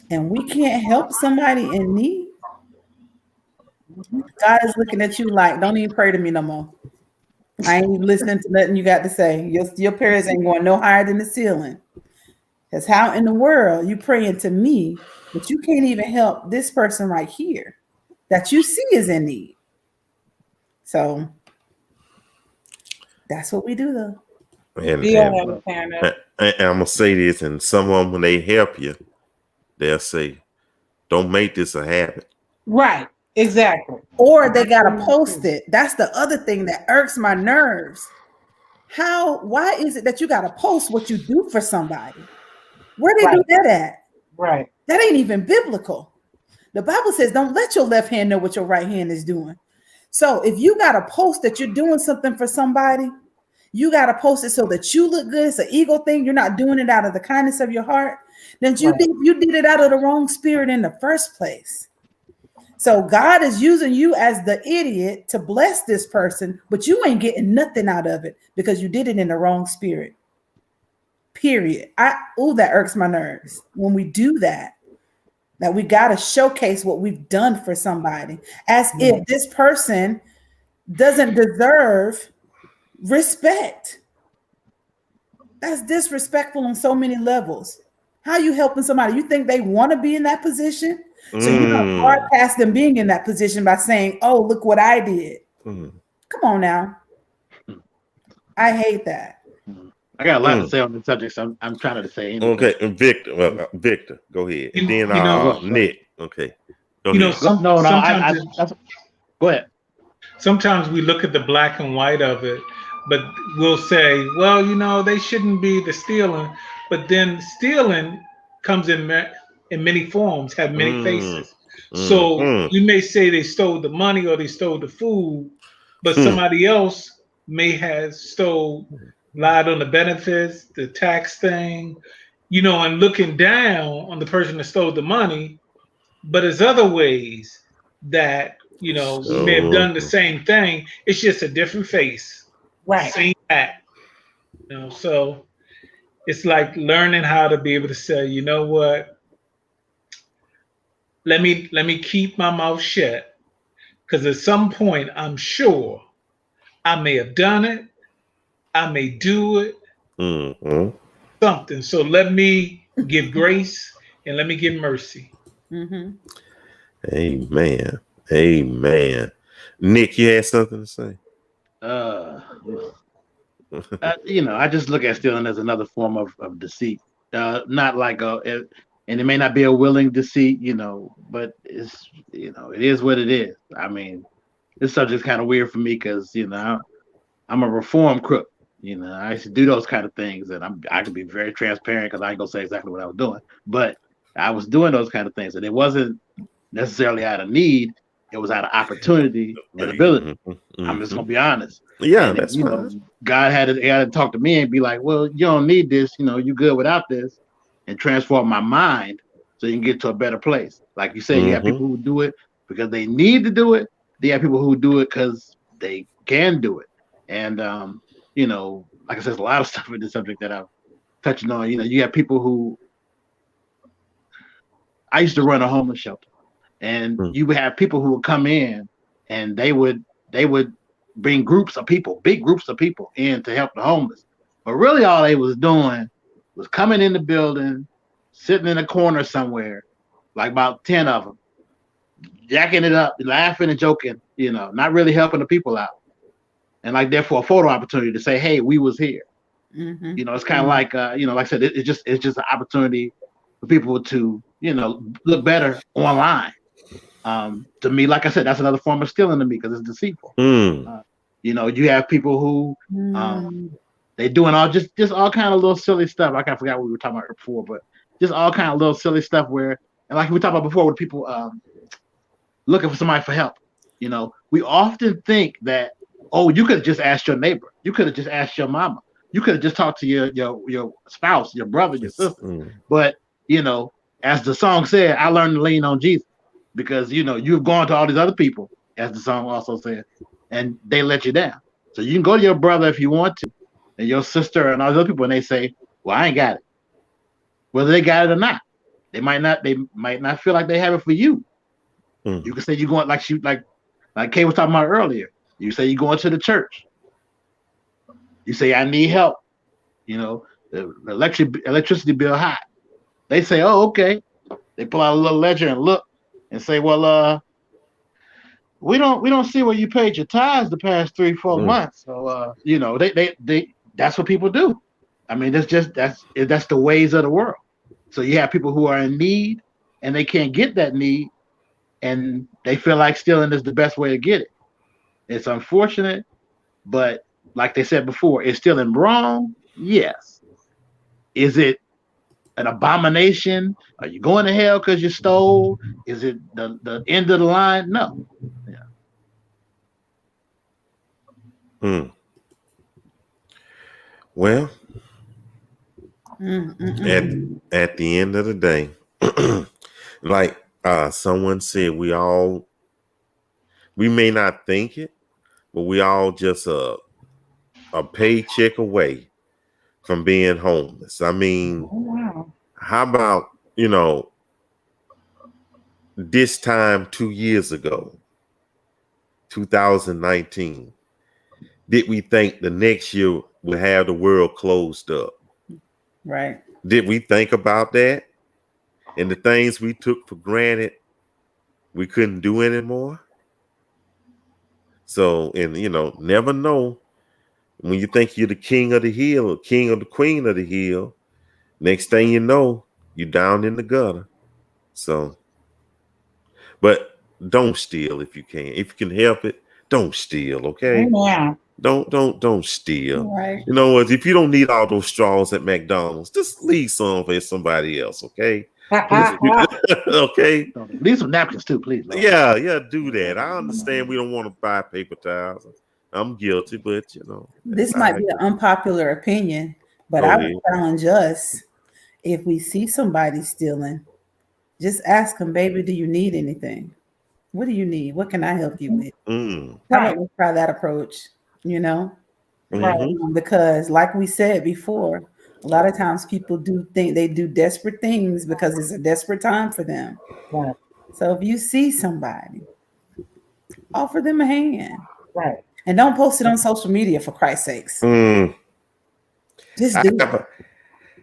and we can't help somebody in need, God is looking at you like, don't even pray to me no more. I ain't even listening to nothing you got to say. Your prayers ain't going no higher than the ceiling. Because how in the world you praying to me, but you can't even help this person right here that you see is in need? So that's what we do, though. And I'm gonna say this, and someone, when they help you, they'll say, "Don't make this a habit." Right. Exactly. Or they gotta post it. That's the other thing that irks my nerves. Why is it that you gotta post what you do for somebody? Where they do that at? Right. That ain't even biblical. The Bible says, don't let your left hand know what your right hand is doing. So if you gotta post that you're doing something for somebody, you gotta post it so that you look good. It's an ego thing. You're not doing it out of the kindness of your heart. Then you did it out of the wrong spirit in the first place. So God is using you as the idiot to bless this person, but you ain't getting nothing out of it because you did it in the wrong spirit. Period. That irks my nerves when we do that. That we got to showcase what we've done for somebody, as if this person doesn't deserve respect. That's disrespectful on so many levels. How are you helping somebody? You think they want to be in that position? So you don't broadcast them being in that position by saying, "Oh, look what I did." Come on now. I hate that. I got a lot to say on the subject, so I'm trying to say anything. Okay, and Victor, go ahead. And then Nick. Okay. Go ahead. Go ahead. Sometimes we look at the black and white of it, but we'll say, well, you know, they shouldn't be the stealing. But then stealing comes in many forms, have many faces. So you may say they stole the money or they stole the food, but somebody else may have lied on the benefits, the tax thing, you know, and looking down on the person that stole the money. But there's other ways that, you know, we may have done the same thing. It's just a different face. Right. Same act. You know, so it's like learning how to be able to say, you know what? Let me keep my mouth shut, because at some point I'm sure I may have done it, I may do it, something. So let me give grace and let me give mercy. Amen. Amen. Nick, you had something to say? You know, I just look at stealing as another form of deceit. Not like and it may not be a willing deceit, you know, but it's, you know, it is what it is. I mean, this subject's kind of weird for me because, you know, I'm a reformed crook. You know, I used to do those kind of things, and I can be very transparent because I ain't gonna say exactly what I was doing, but I was doing those kind of things, and it wasn't necessarily out of need. It was out of opportunity and ability. I'm just gonna be honest. Yeah, and that's you know, God had to talk to me and be like, "Well, you don't need this. You know, you good without this," and transform my mind so you can get to a better place. Like you say, you have people who do it because they need to do it. They have people who do it because they can do it. And you know, like I said, there's a lot of stuff in this subject that I'm touching on. You know, you have people who, I used to run a homeless shelter, and you would have people who would come in and they would bring groups of people, big groups of people in to help the homeless. But really all they was doing was coming in the building, sitting in a corner somewhere, like about 10 of them, jacking it up, laughing and joking, not really helping the people out. And like therefore a photo opportunity to say, hey, we was here. Mm-hmm. It's kind of like, like I said, it's just an opportunity for people to, look better online. To me, like I said, that's another form of stealing to me because it's deceitful. You have people who they doing just all kind of little silly stuff. I forgot what we were talking about before, but just all kind of little silly stuff where, and like we talked about before, with people looking for somebody for help. We often think that, oh, you could have just asked your neighbor, you could have just asked your mama, you could have just talked to your spouse, your brother, your sister. But as the song said, I learned to lean on Jesus because you've gone to all these other people, as the song also said, and they let you down. So you can go to your brother if you want to, and your sister and all those other people, and they say, "Well, I ain't got it." Whether they got it or not, they might not feel like they have it for you. You can say you're going like Kay was talking about earlier. You say you're going to the church. You say, I need help. The electricity bill high. They say, oh, okay. They pull out a little ledger and look and say, well, we don't see where you paid your tithes the past 3-4 months. So they that's what people do. I mean, that's the ways of the world. So you have people who are in need and they can't get that need, and they feel like stealing is the best way to get it. It's unfortunate, but like they said before, is stealing wrong? Yes. Is it an abomination? Are you going to hell because you stole? Is it the end of the line? No. Yeah. Well, at the end of the day, like someone said, we may not think it, but we all just a paycheck away from being homeless. I mean, how about, this time 2 years ago, 2019, did we think the next year we'll have the world closed up? Right. Did we think about that? And the things we took for granted, we couldn't do anymore? So, and never know. When you think you're the king of the hill or king of the queen of the hill, next thing you know, you're down in the gutter. So, but don't steal if you can. If you can help it, don't steal, okay? Yeah. Don't steal. Right. You know what? If you don't need all those straws at McDonald's, just leave some for somebody else, okay? Okay. Leave some napkins too, please. Lord. Yeah, do that. I understand we don't want to buy paper towels. I'm guilty, but this might be an unpopular opinion, but I would challenge us, if we see somebody stealing, just ask them, baby, do you need anything? What do you need? What can I help you with? How about we try that approach, because like we said before, a lot of times people do think they do desperate things because it's a desperate time for them. Right. So if you see somebody, offer them a hand. Right. And don't post it on social media, for Christ's sakes. Just do it.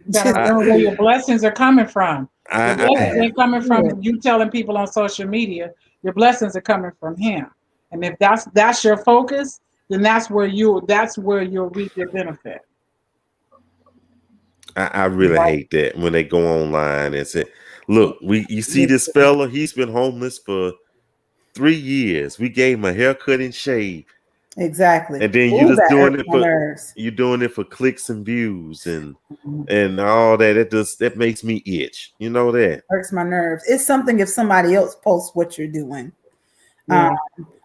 That's where your blessings are coming from. Your blessings ain't coming from you telling people on social media. Your blessings are coming from Him. And if that's your focus, then that's where you'll reap your benefit. I really hate that when they go online and say, look, you see this fella, he's been homeless for 3 years. We gave him a haircut and shave. Exactly. And then you're doing it for clicks and views and all that. That makes me itch. You know that. Hurts my nerves. It's something if somebody else posts what you're doing.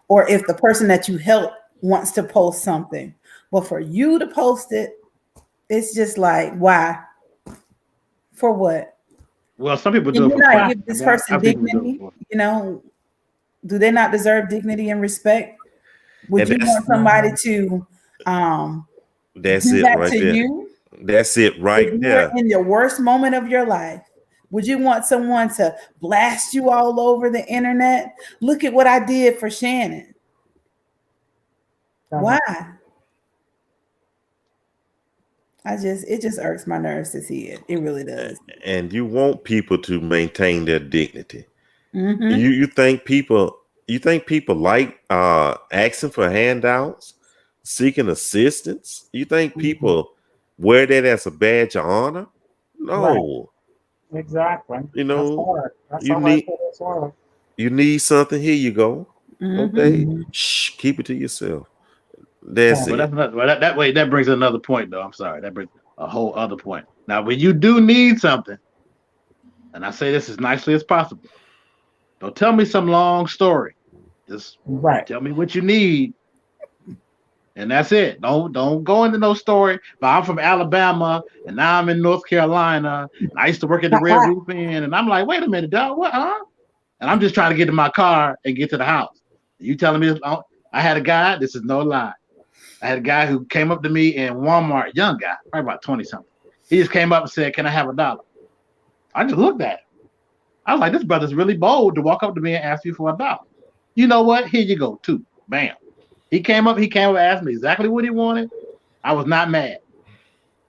Or if the person that you help wants to post something. But for you to post it, it's just like, why? For what? Well, some people do it for not give this person dignity. Do they not deserve dignity and respect? Would you want somebody to that's it right there. You? That's it right there. In the worst moment of your life, would you want someone to blast you all over the internet? Look at what I did for Shannon. Why? It just irks my nerves to see it. It really does. And you want people to maintain their dignity. Mm-hmm. You think people like asking for handouts, seeking assistance? You think people wear that as a badge of honor? No. Right. Exactly. You know, That's you hard. need you need something. Here you go. Mm-hmm. Okay, shh, keep it to yourself. That's But it. that's not well, that way. That brings another point, though. I'm sorry. That brings a whole other point. Now, when you do need something, and I say this as nicely as possible, don't tell me some long story. Just tell me what you need, and that's it. Don't go into no story. But I'm from Alabama, and now I'm in North Carolina, and I used to work at the Red Roof Inn, and I'm like, wait a minute, dog, what? Huh? And I'm just trying to get to my car and get to the house. You telling me? I had a guy. This is no lie. I had a guy who came up to me in Walmart, young guy, probably about 20 something. He just came up and said, "Can I have $1?" I just looked at him. I was like, this brother's really bold to walk up to me and ask you for $1. You know what? Here you go, too. Bam. He came up and asked me exactly what he wanted. I was not mad.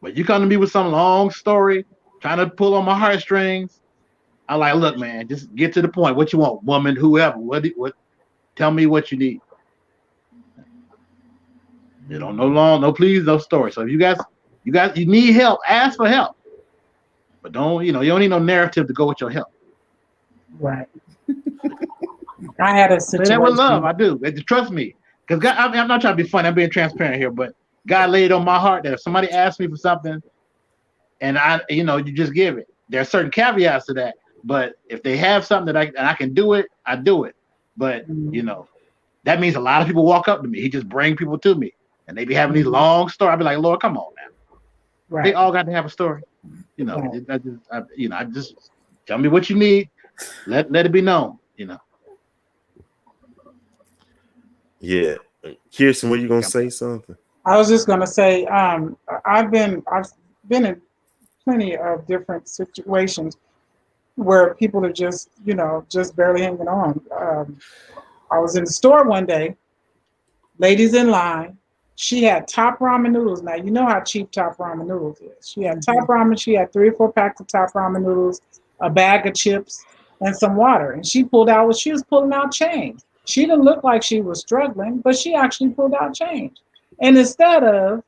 But you come to me with some long story, trying to pull on my heartstrings. I like, look, man, just get to the point. What you want, woman, whoever. What? Tell me what you need. You don't no please, no story. So if you guys need help, ask for help. But don't, you don't need no narrative to go with your help. Right. I had a situation. Say that with love, I do. Trust me. Because I'm not trying to be funny, I'm being transparent here, but God laid on my heart that if somebody asks me for something and you just give it. There are certain caveats to that. But if they have something that I can do it, I do it. But that means a lot of people walk up to me. He just bring people to me. And they be having these long stories. I be like, Lord, come on now. Right. They all got to have a story. I just tell me what you need. Let it be known. Yeah, Kirsten, were you gonna say something? I was just gonna say, I've been in plenty of different situations where people are just barely hanging on. I was in the store one day, ladies in line. She had top ramen noodles. Now, you know how cheap top ramen noodles is. She had top ramen. She had 3 or 4 packs of top ramen noodles, a bag of chips, and some water. And she was pulling out change. She didn't look like she was struggling, but she actually pulled out change. And instead of,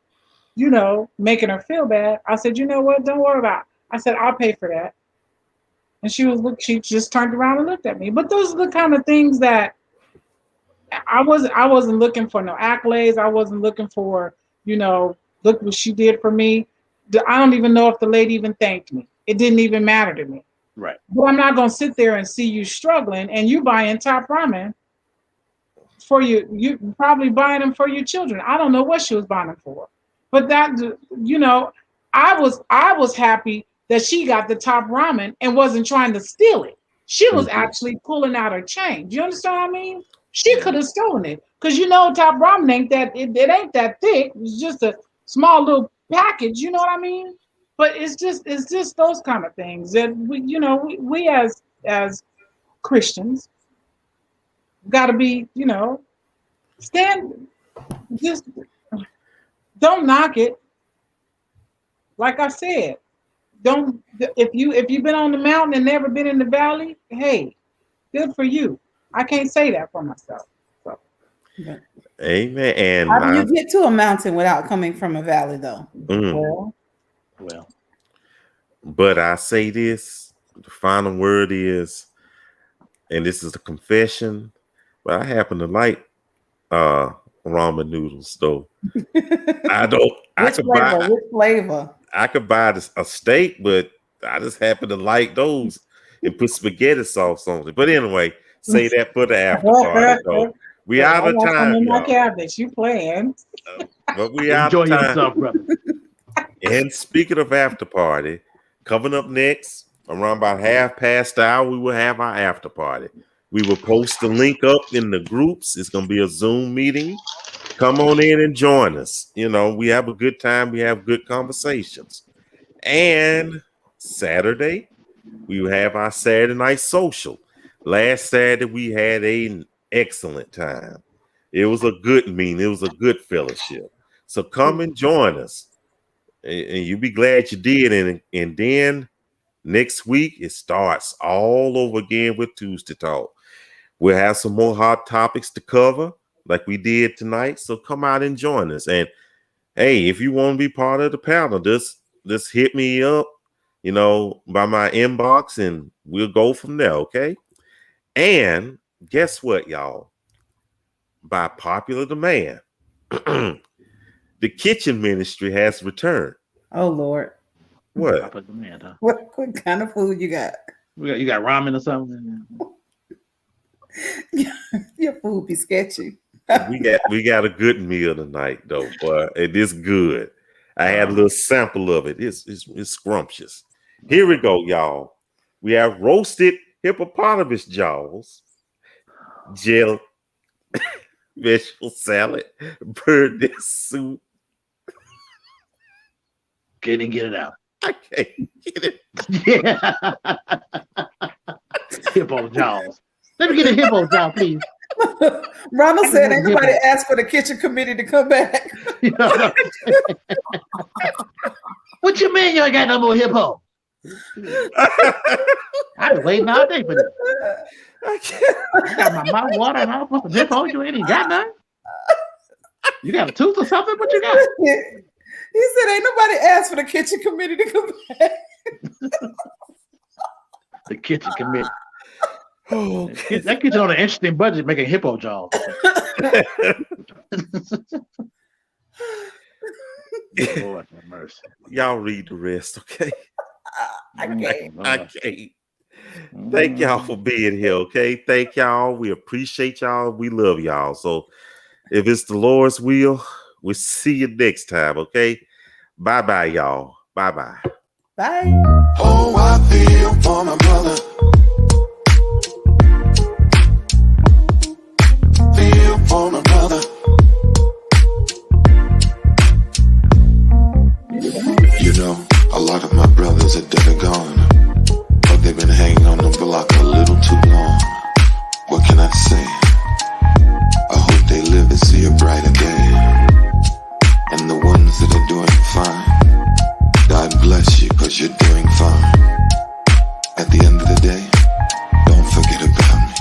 making her feel bad, I said, you know what? Don't worry about it. I said, I'll pay for that. And she just turned around and looked at me. But those are the kind of things that I wasn't looking for no accolades. I wasn't looking for, look what she did for me. I don't even know if the lady even thanked me. It didn't even matter to me. Right. But I'm not going to sit there and see you struggling and you buying top ramen for you probably buying them for your children. I don't know what she was buying them for. But that, I was happy that she got the top ramen and wasn't trying to steal it. She was actually pulling out her change. You understand what I mean? She could have stolen it because top ramen ain't that it ain't that thick. It's just a small little package. You know what I mean? But it's just those kind of things that we as Christians got to be just don't knock it. Like I said, don't if you've been on the mountain and never been in the valley, hey, good for you. I can't say that for myself. So. Amen. And how do you get to a mountain without coming from a valley, though? Well. But I say this: the final word is, and this is a confession. But I happen to like ramen noodles, though. I don't. Which flavor? I could buy a steak, but I just happen to like those and put spaghetti sauce on it. But anyway. Say that for the after party. So we out of time. In my cabinet, you playing? But we out of time. Yourself, brother. And speaking of after party, coming up next, around about 1:30, we will have our after party. We will post the link up in the groups. It's going to be a Zoom meeting. Come on in and join us. We have a good time. We have good conversations. And Saturday, we will have our Saturday night social. Last Saturday, we had an excellent time. It was a good meeting. It was a good fellowship. So come and join us. and you be glad you did. And then next week it starts all over again with Tuesday Talk. We'll have some more hot topics to cover like we did tonight. So come out and join us. And hey, if you want to be part of the panel, just hit me up, by my inbox, and we'll go from there. Okay. And guess what, y'all? By popular demand, the kitchen ministry has returned. Oh Lord. What? Popular demand, huh? What kind of food you got? You got ramen or something? Your food be sketchy. we got a good meal tonight, though, but it is good. I had a little sample of it. It's scrumptious. Here we go, y'all. We have roasted hippopotamus jaws, gel, vegetable salad, bird nest soup. Get it out. I can't get it. Yeah. Hippo jaws. Let me get a hippo jaw, please. Ronald said, ain't nobody asked for the kitchen committee to come back. What you mean you ain't got no more hippo? I've been waiting all day for this. I got my mouth water and all for hippo. You ain't even got none? You got a tooth or something? What you got? He said, ain't nobody asked for the kitchen committee to come back. The kitchen committee. Oh, that kitchen on an interesting budget making hippo jaws. Lord have mercy. Y'all read the rest, okay? I can't. I can't. Thank y'all for being here, okay? Thank y'all. We appreciate y'all. We love y'all. So if it's the Lord's will, we'll see you next time, okay? Bye-bye, y'all. Bye-bye. Bye. Oh, I feel for my brother. Feel for my brother. A lot of my brothers are dead or gone, but they've been hanging on the block a little too long. What can I say? I hope they live to see a brighter day. And the ones that are doing fine, God bless you, 'cause you're doing fine. At the end of the day, don't forget about me.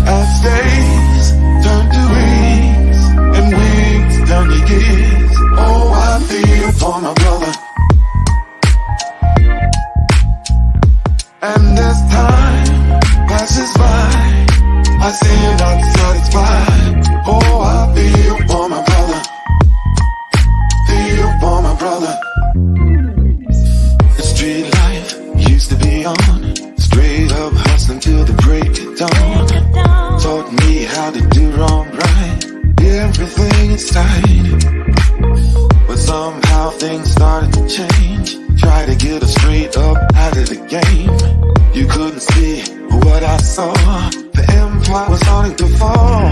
As days turn to weeks and weeks turn to years, oh, I feel for my brother. And as time passes by, I see you're not satisfied. Oh, I feel for my brother. Feel for my brother. The street life used to be on, straight up hustling till the break of dawn. Taught me how to do wrong right, everything is tight. But somehow things started to change. Try to get us straight up out of the game. You couldn't see what I saw. The empire was starting to fall.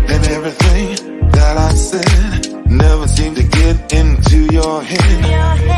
And everything that I said never seemed to get into your head.